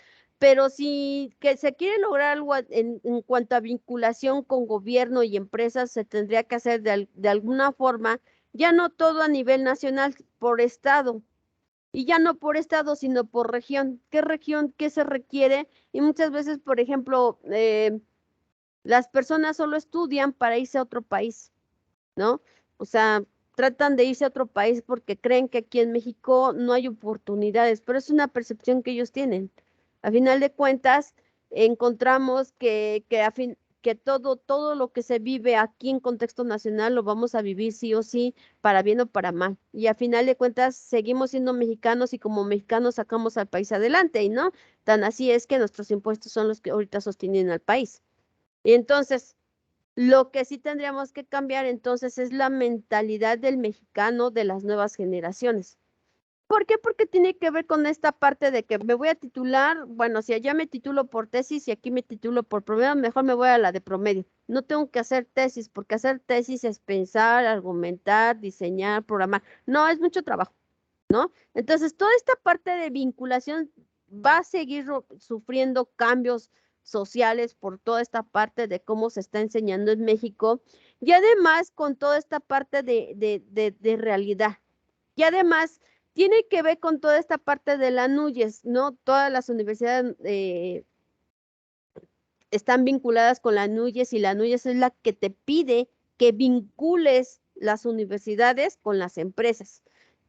pero si que se quiere lograr algo en cuanto a vinculación con gobierno y empresas, se tendría que hacer de alguna forma, ya no todo a nivel nacional, por estado, y ya no por estado, sino por región. ¿Qué región, qué se requiere? Y muchas veces, por ejemplo, las personas solo estudian para irse a otro país, ¿no? O sea, tratan de irse a otro país porque creen que aquí en México no hay oportunidades, pero es una percepción que ellos tienen. A final de cuentas, encontramos que todo lo que se vive aquí en contexto nacional lo vamos a vivir sí o sí, para bien o para mal. Y a final de cuentas, seguimos siendo mexicanos y como mexicanos sacamos al país adelante, ¿y no? Tan así es que nuestros impuestos son los que ahorita sostienen al país. Y entonces, lo que sí tendríamos que cambiar entonces es la mentalidad del mexicano de las nuevas generaciones. ¿Por qué? Porque tiene que ver con esta parte de que me voy a titular, bueno, si allá me titulo por tesis y aquí me titulo por promedio, mejor me voy a la de promedio. No tengo que hacer tesis, porque hacer tesis es pensar, argumentar, diseñar, programar. No, es mucho trabajo, ¿no? Entonces, toda esta parte de vinculación va a seguir sufriendo cambios sociales por toda esta parte de cómo se está enseñando en México y además con toda esta parte de realidad. Y además tiene que ver con toda esta parte de la NUYES, ¿no? Todas las universidades están vinculadas con la NUYES y la NUYES es la que te pide que vincules las universidades con las empresas.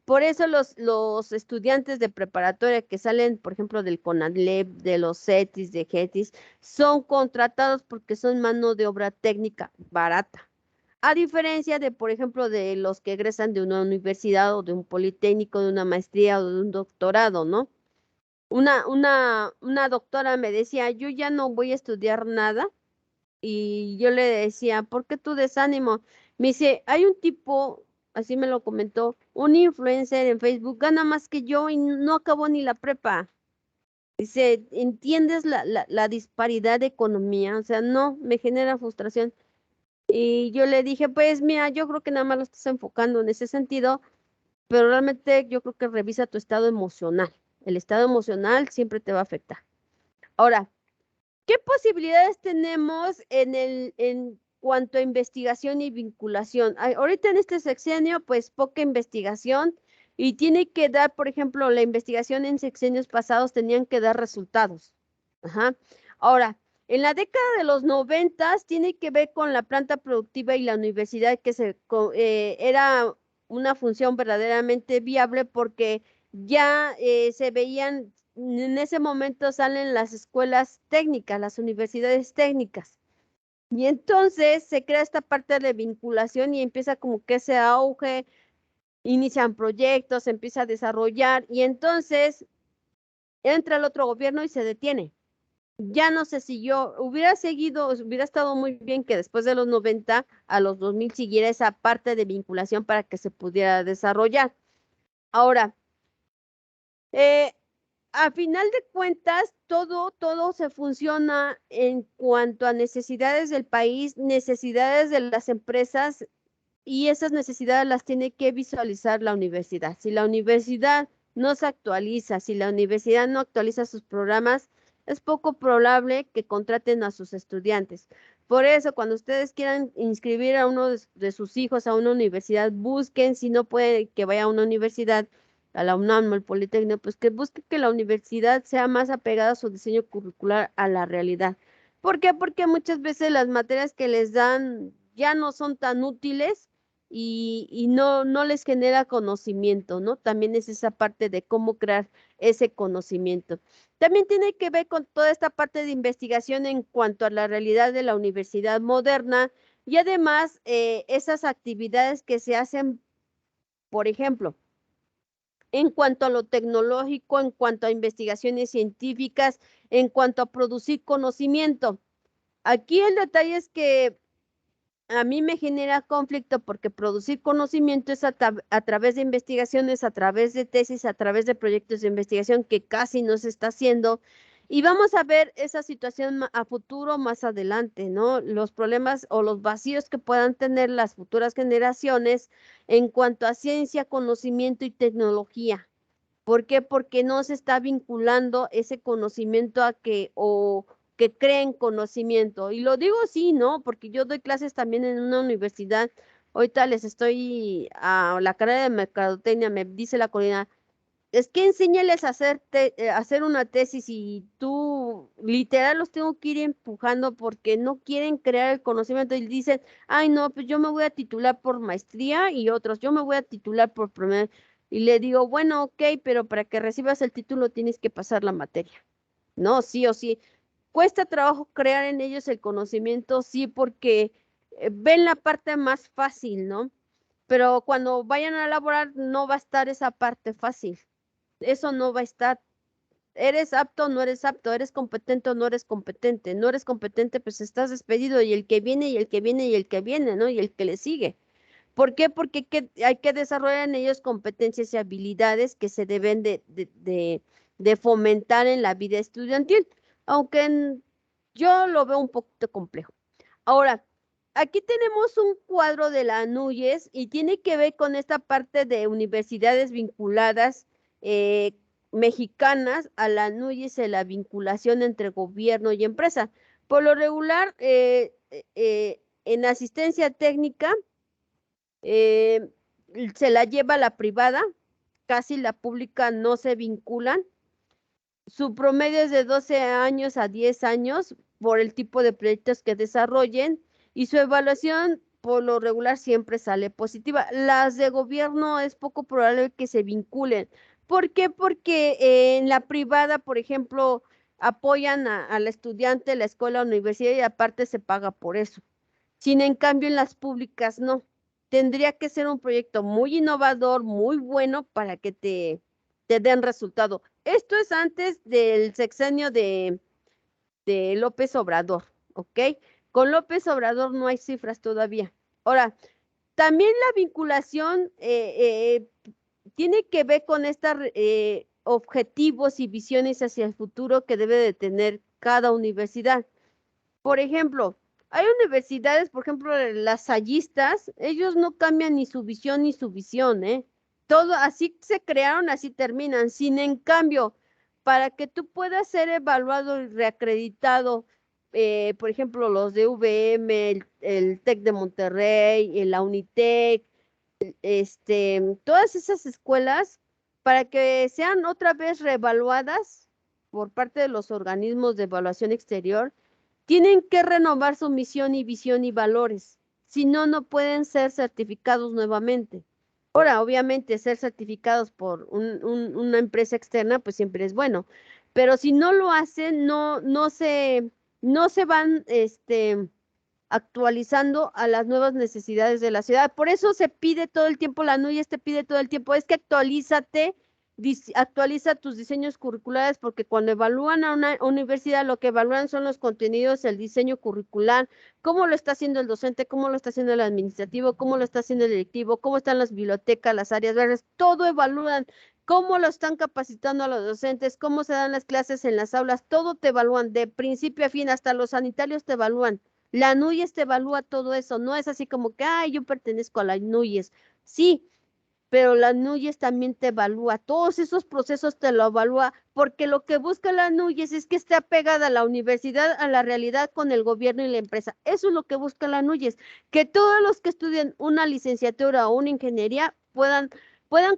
Por eso los estudiantes de preparatoria que salen, por ejemplo, del CONALEP, de los CETIS, de GETIS, son contratados porque son mano de obra técnica barata. A diferencia de, por ejemplo, de los que egresan de una universidad o de un politécnico, de una maestría o de un doctorado, ¿no? Una doctora me decía, yo ya no voy a estudiar nada. Y yo le decía, ¿por qué tu desánimo? Me dice, hay un tipo, así me lo comentó, un influencer en Facebook, gana más que yo y no acabó ni la prepa. Dice, ¿entiendes la disparidad de economía? O sea, no, me genera frustración. Y yo le dije, pues mira, yo creo que nada más lo estás enfocando en ese sentido, pero realmente yo creo que revisa tu estado emocional. El estado emocional siempre te va a afectar. Ahora, ¿qué posibilidades tenemos en cuanto a investigación y vinculación? Ahorita en este sexenio, pues poca investigación y tiene que dar, por ejemplo, la investigación en sexenios pasados tenían que dar resultados. Ajá. Ahora, en la década de los 90 tiene que ver con la planta productiva y la universidad que era una función verdaderamente viable porque ya se veían en ese momento salen las escuelas técnicas, las universidades técnicas. Y entonces se crea esta parte de vinculación y empieza como que ese auge, inician proyectos, se empieza a desarrollar y entonces entra el otro gobierno y se detiene. Ya no se siguió, hubiera seguido, hubiera estado muy bien que después de los 90 a los 2000 siguiera esa parte de vinculación para que se pudiera desarrollar. Ahora, eh, a final de cuentas, todo se funciona en cuanto a necesidades del país, necesidades de las empresas, y esas necesidades las tiene que visualizar la universidad. Si la universidad no se actualiza, si la universidad no actualiza sus programas, es poco probable que contraten a sus estudiantes. Por eso, cuando ustedes quieran inscribir a uno de sus hijos a una universidad, busquen, si no puede que vaya a una universidad, a la UNAM o el Politécnico, pues que busque que la universidad sea más apegada a su diseño curricular a la realidad. ¿Por qué? Porque muchas veces las materias que les dan ya no son tan útiles y no les genera conocimiento, ¿no? También es esa parte de cómo crear ese conocimiento. También tiene que ver con toda esta parte de investigación en cuanto a la realidad de la universidad moderna y además esas actividades que se hacen, por ejemplo, en cuanto a lo tecnológico, en cuanto a investigaciones científicas, en cuanto a producir conocimiento. Aquí el detalle es que a mí me genera conflicto porque producir conocimiento es a través de investigaciones, a través de tesis, a través de proyectos de investigación que casi no se está haciendo. Y vamos a ver esa situación a futuro más adelante, ¿no? Los problemas o los vacíos que puedan tener las futuras generaciones en cuanto a ciencia, conocimiento y tecnología. ¿Por qué? Porque no se está vinculando ese conocimiento a que, o que creen conocimiento. Y lo digo sí, ¿no? Porque yo doy clases también en una universidad. Ahorita les estoy a la carrera de mercadotecnia, me dice la coordinadora, es que enséñales a hacer una tesis y tú literal los tengo que ir empujando porque no quieren crear el conocimiento y dicen, ay no, pues yo me voy a titular por maestría y otros, yo me voy a titular por primer. Y le digo, bueno, ok, pero para que recibas el título tienes que pasar la materia. No, sí o sí. Cuesta trabajo crear en ellos el conocimiento, sí, porque ven la parte más fácil, ¿no? Pero cuando vayan a elaborar no va a estar esa parte fácil. Eso no va a estar. ¿Eres apto o no eres apto? ¿Eres competente o no eres competente? No eres competente, pues estás despedido y el que viene y el que viene y el que viene, ¿no? Y el que le sigue. ¿Por qué? Porque hay que desarrollar en ellos competencias y habilidades que se deben de fomentar en la vida estudiantil, aunque yo lo veo un poquito complejo. Ahora, aquí tenemos un cuadro de la NUYES y tiene que ver con esta parte de universidades vinculadas eh, mexicanas a la NUYES y la vinculación entre gobierno y empresa. Por lo regular, en asistencia técnica, eh, se la lleva la privada, casi la pública no se vinculan. Su promedio es de 12 años a 10 años por el tipo de proyectos que desarrollen y su evaluación por lo regular siempre sale positiva. Las de gobierno es poco probable que se vinculen. ¿Por qué? Porque en la privada, por ejemplo, apoyan al estudiante, la escuela, la universidad y aparte se paga por eso. Sin en cambio en las públicas no. Tendría que ser un proyecto muy innovador, muy bueno para que te den resultado. Esto es antes del sexenio de López Obrador, ¿ok? Con López Obrador no hay cifras todavía. Ahora, también la vinculación tiene que ver con estos objetivos y visiones hacia el futuro que debe de tener cada universidad. Por ejemplo, hay universidades, por ejemplo, las hallistas, ellos no cambian ni su visión, ¿eh? Todo así se crearon, así terminan. Sin en cambio, para que tú puedas ser evaluado y reacreditado, por ejemplo, los de VM, el TEC de Monterrey, la Unitec, todas esas escuelas, para que sean otra vez reevaluadas por parte de los organismos de evaluación exterior, tienen que renovar su misión y visión y valores. Si no, no pueden ser certificados nuevamente. Ahora, obviamente, ser certificados por una empresa externa, pues siempre es bueno. Pero si no lo hacen, no se van, actualizando a las nuevas necesidades de la ciudad. Por eso se pide todo el tiempo, la NUYES te pide todo el tiempo, es que actualízate, actualiza tus diseños curriculares, porque cuando evalúan a una universidad, lo que evalúan son los contenidos, el diseño curricular, cómo lo está haciendo el docente, cómo lo está haciendo el administrativo, cómo lo está haciendo el directivo, cómo están las bibliotecas, las áreas verdes, todo evalúan. Cómo lo están capacitando a los docentes, cómo se dan las clases en las aulas, todo te evalúan, de principio a fin, hasta los sanitarios te evalúan. La NUYES te evalúa todo eso, no es así como que, ay, yo pertenezco a la NUYES. Sí, pero la NUYES también te evalúa, todos esos procesos te lo evalúa, porque lo que busca la NUYES es que esté apegada a la universidad, a la realidad con el gobierno y la empresa. Eso es lo que busca la NUYES, que todos los que estudien una licenciatura o una ingeniería puedan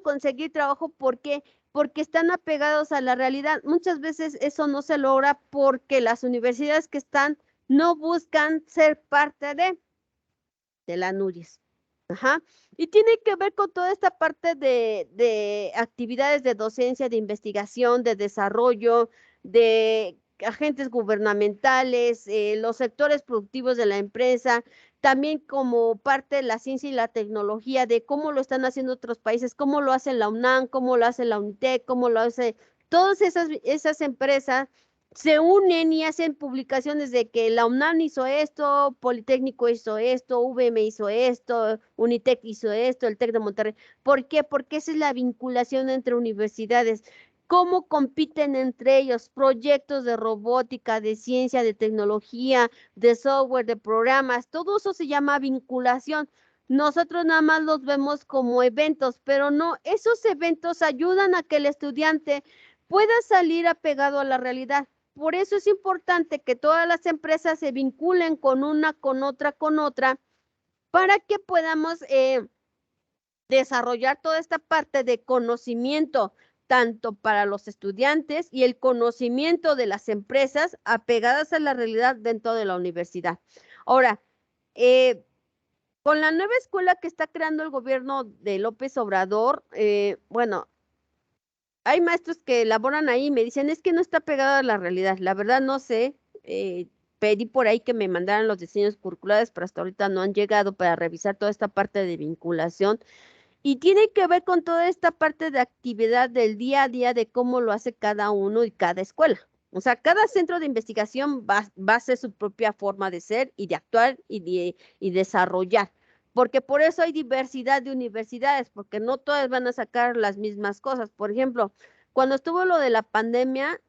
conseguir trabajo. ¿Por qué? Porque están apegados a la realidad. Muchas veces eso no se logra porque las universidades que están no buscan ser parte de la NUYES. Ajá. Y tiene que ver con toda esta parte de actividades de docencia, de investigación, de desarrollo, de agentes gubernamentales, los sectores productivos de la empresa, también como parte de la ciencia y la tecnología, de cómo lo están haciendo otros países, cómo lo hace la UNAM, cómo lo hace la UNITEC, cómo lo hace todas esas empresas se unen y hacen publicaciones de que la UNAM hizo esto, Politécnico hizo esto, VM hizo esto, Unitec hizo esto, el TEC de Monterrey. ¿Por qué? Porque esa es la vinculación entre universidades. ¿Cómo compiten entre ellos? Proyectos de robótica, de ciencia, de tecnología, de software, de programas, todo eso se llama vinculación. nosotros nada más los vemos como eventos, pero no, esos eventos ayudan a que el estudiante pueda salir apegado a la realidad. Por eso es importante que todas las empresas se vinculen con una, con otra, para que podamos desarrollar toda esta parte de conocimiento, tanto para los estudiantes y el conocimiento de las empresas apegadas a la realidad dentro de la universidad. Ahora, con la nueva escuela que está creando el gobierno de López Obrador, bueno, hay maestros que laboran ahí y me dicen, es que no está pegada a la realidad. La verdad no sé, pedí por ahí que me mandaran los diseños curriculares, pero hasta ahorita no han llegado para revisar toda esta parte de vinculación. Y tiene que ver con toda esta parte de actividad del día a día de cómo lo hace cada uno y cada escuela. O sea, cada centro de investigación va a hacer su propia forma de ser y de actuar y desarrollar. Porque por eso hay diversidad de universidades, porque no todas van a sacar las mismas cosas. Por ejemplo, cuando estuvo lo de la pandemia,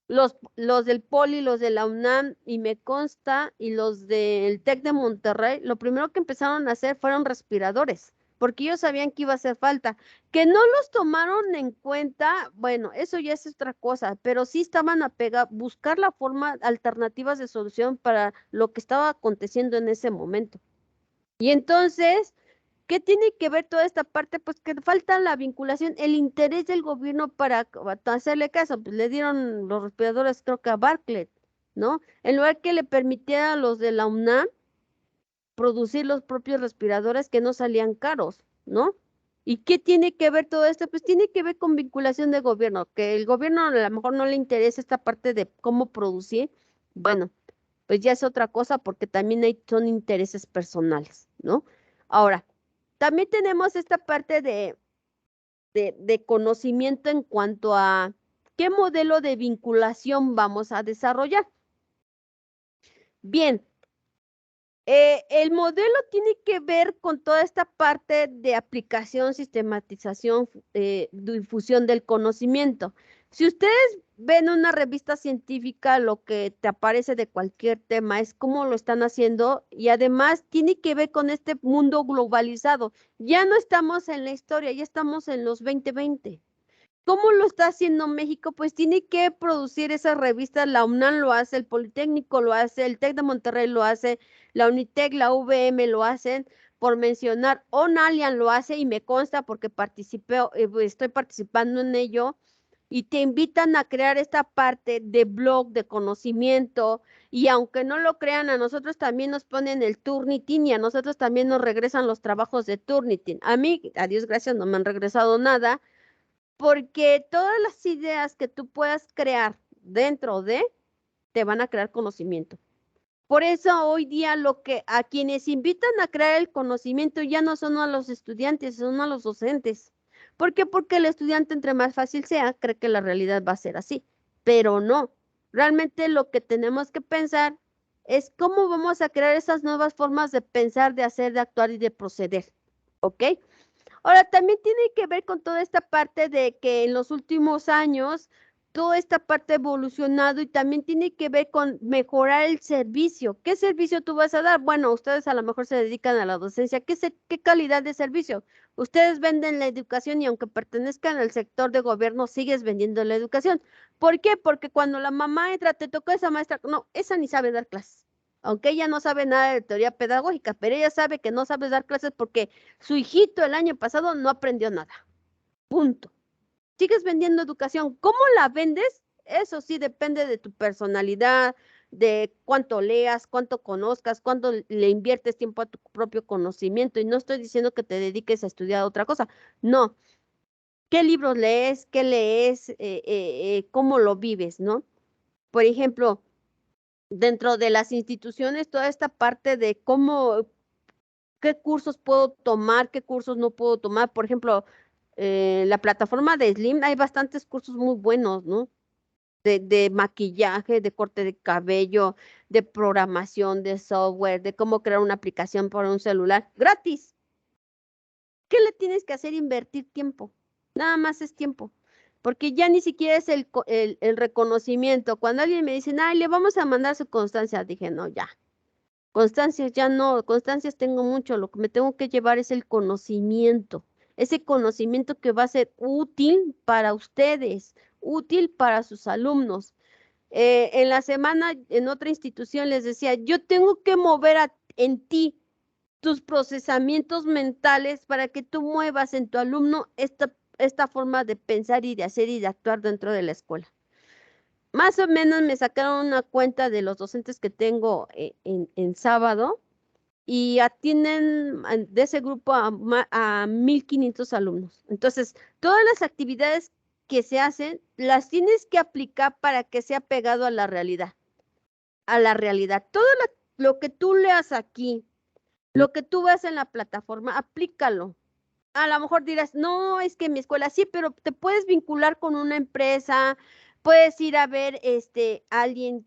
los del Poli, los de la UNAM, y me consta, y los del TEC de Monterrey, lo primero que empezaron a hacer fueron respiradores, porque ellos sabían que iba a hacer falta. Que no los tomaron en cuenta, bueno, eso ya es otra cosa, pero sí estaban apegados, buscar la forma, alternativas de solución para lo que estaba aconteciendo en ese momento. Y entonces, ¿qué tiene que ver toda esta parte? Pues que falta la vinculación, el interés del gobierno para hacerle caso. Pues le dieron los respiradores, creo que a Bartlett, ¿no? En lugar que le permitiera a los de la UNAM producir los propios respiradores que no salían caros, ¿no? ¿Y qué tiene que ver todo esto? Pues tiene que ver con vinculación de gobierno, que el gobierno a lo mejor no le interesa esta parte de cómo producir. Bueno, pues ya es otra cosa porque también son intereses personales, ¿no? Ahora, también tenemos esta parte de conocimiento en cuanto a qué modelo de vinculación vamos a desarrollar. Bien, el modelo tiene que ver con toda esta parte de aplicación, sistematización, difusión del conocimiento. Si ustedes ven una revista científica, lo que te aparece de cualquier tema es cómo lo están haciendo y además tiene que ver con este mundo globalizado. Ya no estamos en la historia, ya estamos en los 2020. ¿Cómo lo está haciendo México? Pues tiene que producir esas revistas, la UNAM lo hace, el Politécnico lo hace, el TEC de Monterrey lo hace, la UNITEC, la UVM lo hacen, por mencionar, ONALIAN lo hace y me consta porque estoy participando en ello, y te invitan a crear esta parte de blog, de conocimiento, y aunque no lo crean, a nosotros también nos ponen el Turnitin y a nosotros también nos regresan los trabajos de Turnitin. A mí, a Dios gracias, no me han regresado nada porque todas las ideas que tú puedas crear dentro de, te van a crear conocimiento. Por eso hoy día lo que a quienes invitan a crear el conocimiento ya no son a los estudiantes, son a los docentes. ¿Por qué? Porque el estudiante entre más fácil sea, cree que la realidad va a ser así, pero no. Realmente lo que tenemos que pensar es cómo vamos a crear esas nuevas formas de pensar, de hacer, de actuar y de proceder. ¿Ok? Ahora, también tiene que ver con toda esta parte de que en los últimos años, toda esta parte ha evolucionado y también tiene que ver con mejorar el servicio. ¿Qué servicio tú vas a dar? Bueno, ustedes a lo mejor se dedican a la docencia. ¿Qué calidad de servicio? Ustedes venden la educación y aunque pertenezcan al sector de gobierno, sigues vendiendo la educación. ¿Por qué? Porque cuando la mamá entra, te tocó esa maestra, no, esa ni sabe dar clases. Aunque ella no sabe nada de teoría pedagógica, pero ella sabe que no sabe dar clases porque su hijito el año pasado no aprendió nada. Punto. Sigues vendiendo educación. ¿Cómo la vendes? Eso sí depende de tu personalidad, de cuánto leas, cuánto conozcas, cuánto le inviertes tiempo a tu propio conocimiento. Y no estoy diciendo que te dediques a estudiar otra cosa. No. ¿Qué libros lees? ¿Qué lees? ¿Cómo lo vives? ¿No? Por ejemplo, dentro de las instituciones, toda esta parte de qué cursos puedo tomar, qué cursos no puedo tomar. Por ejemplo, la plataforma de Slim, hay bastantes cursos muy buenos, ¿no? De maquillaje, de corte de cabello, de programación, de software, de cómo crear una aplicación para un celular, gratis. ¿Qué le tienes que hacer? Invertir tiempo. Nada más es tiempo. Porque ya ni siquiera es el reconocimiento. Cuando alguien me dice, ay, le vamos a mandar su constancia, dije, no, ya. Constancias ya no, constancias tengo mucho, lo que me tengo que llevar es el conocimiento, ese conocimiento que va a ser útil para ustedes, útil para sus alumnos. En la semana, en otra institución les decía, yo tengo que mover en ti tus procesamientos mentales para que tú muevas en tu alumno esta forma de pensar y de hacer y de actuar dentro de la escuela. Más o menos me sacaron una cuenta de los docentes que tengo en sábado y atienden de ese grupo a 1,500 alumnos. Entonces, todas las actividades que se hacen, las tienes que aplicar para que sea pegado a la realidad. A la realidad. Todo lo que tú leas aquí, lo que tú ves en la plataforma, aplícalo. A lo mejor dirás, no, es que mi escuela sí, pero te puedes vincular con una empresa, puedes ir a ver a alguien,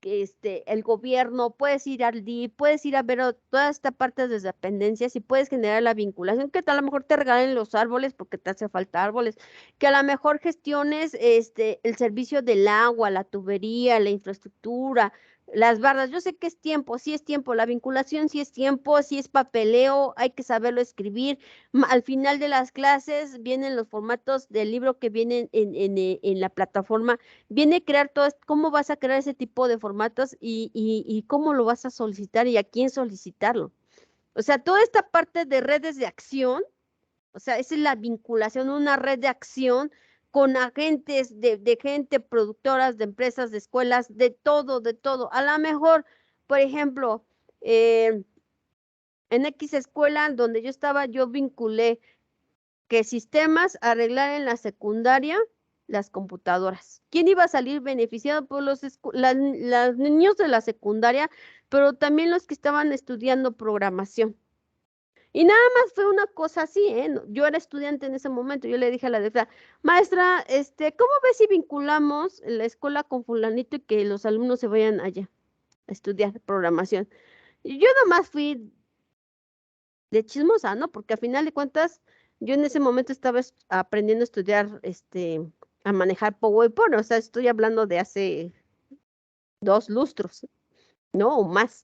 el gobierno, puedes ir al DIF, puedes ir a ver toda esta parte de dependencias y puedes generar la vinculación, que a lo mejor te regalen los árboles porque te hace falta árboles, que a lo mejor gestiones el servicio del agua, la tubería, la infraestructura, las bardas. Yo sé que es tiempo, sí es tiempo, la vinculación sí es tiempo, sí es papeleo, hay que saberlo escribir. Al final de las clases vienen los formatos del libro que vienen en la plataforma. Viene a crear todo, cómo vas a crear ese tipo de formatos y cómo lo vas a solicitar y a quién solicitarlo. O sea, toda esta parte de redes de acción, o sea, esa es la vinculación, una red de acción con agentes de gente, productoras, de empresas, de escuelas, de todo, de todo. A lo mejor, por ejemplo, en X escuela donde yo estaba, yo vinculé que sistemas arreglar en la secundaria las computadoras. ¿Quién iba a salir beneficiado? Por los niños de la secundaria, pero también los que estaban estudiando programación. Y nada más fue una cosa así, ¿eh? Yo era estudiante en ese momento, yo le dije a la directora, maestra, ¿cómo ves si vinculamos la escuela con fulanito y que los alumnos se vayan allá a estudiar programación? Y yo nada más fui de chismosa, ¿no? Porque a final de cuentas, yo en ese momento estaba aprendiendo a estudiar, a manejar PowerPoint, o sea, estoy hablando de hace 2 lustros, ¿no? O más.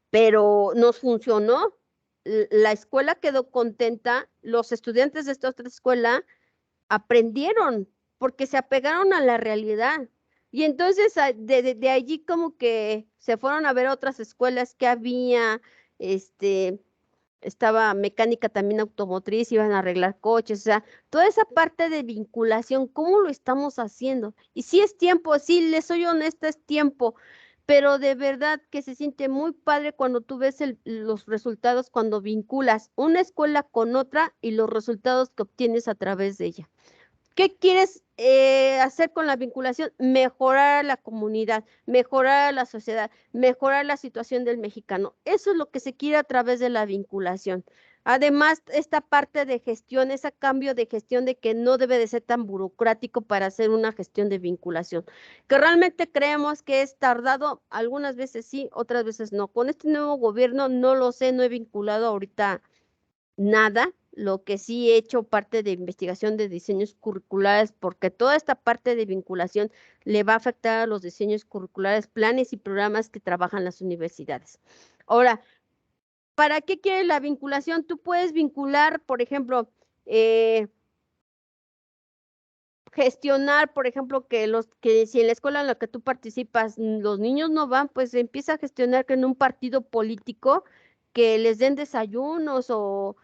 Pero nos funcionó. La escuela quedó contenta, los estudiantes de esta otra escuela aprendieron porque se apegaron a la realidad. Y entonces de allí como que se fueron a ver otras escuelas que había, estaba mecánica también automotriz, iban a arreglar coches, o sea, toda esa parte de vinculación, ¿cómo lo estamos haciendo? Y sí es tiempo, sí, les soy honesta, es tiempo, pero de verdad que se siente muy padre cuando tú ves los resultados, cuando vinculas una escuela con otra y los resultados que obtienes a través de ella. ¿Qué quieres hacer con la vinculación? Mejorar a la comunidad, mejorar a la sociedad, mejorar la situación del mexicano. Eso es lo que se quiere a través de la vinculación. Además, esta parte de gestión, ese cambio de gestión de que no debe de ser tan burocrático para hacer una gestión de vinculación, que realmente creemos que es tardado, algunas veces sí, otras veces no. Con este nuevo gobierno no lo sé, no he vinculado ahorita nada. Lo que sí he hecho parte de investigación de diseños curriculares, porque toda esta parte de vinculación le va a afectar a los diseños curriculares, planes y programas que trabajan las universidades. Ahora, ¿para qué quieres la vinculación? Tú puedes vincular, por ejemplo, gestionar, por ejemplo, que si en la escuela en la que tú participas los niños no van, pues empieza a gestionar que en un partido político que les den desayunos o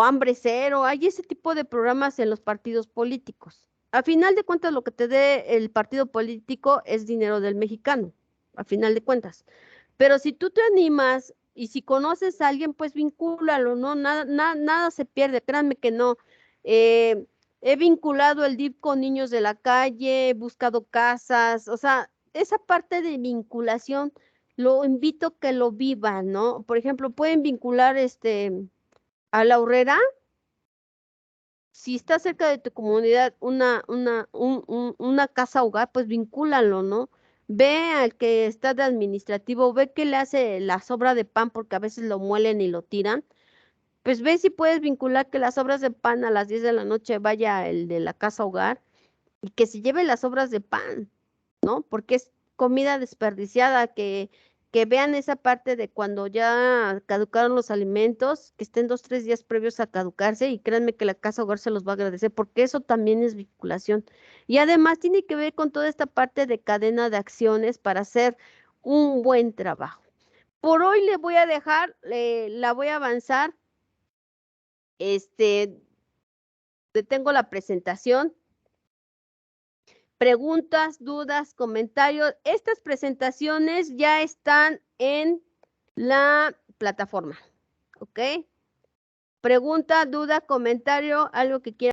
hambre cero. Hay ese tipo de programas en los partidos políticos. A final de cuentas, lo que te dé el partido político es dinero del mexicano, a final de cuentas. Pero si tú te animas y si conoces a alguien, pues vincúlalo, ¿no? Nada se pierde, créanme que no. Eh, He vinculado el DIF con niños de la calle, he buscado casas, o sea, esa parte de vinculación lo invito a que lo vivan, ¿no? Por ejemplo, pueden vincular a la Horrera, si está cerca de tu comunidad una casa hogar, pues vincúlalo, ¿no? Ve al que está de administrativo, ve que le hace la sobra de pan porque a veces lo muelen y lo tiran. Pues ve si puedes vincular que las obras de pan a las 10 de la noche vaya el de la casa hogar y que se lleve las obras de pan, ¿no? Porque es comida desperdiciada que vean esa parte de cuando ya caducaron los alimentos, que estén 2, 3 días previos a caducarse, y créanme que la casa hogar se los va a agradecer, porque eso también es vinculación. Y además tiene que ver con toda esta parte de cadena de acciones para hacer un buen trabajo. Por hoy le voy a dejar, la voy a avanzar, detengo la presentación. Preguntas, dudas, comentarios. Estas presentaciones ya están en la plataforma, ¿ok? Pregunta, duda, comentario, algo que quieran.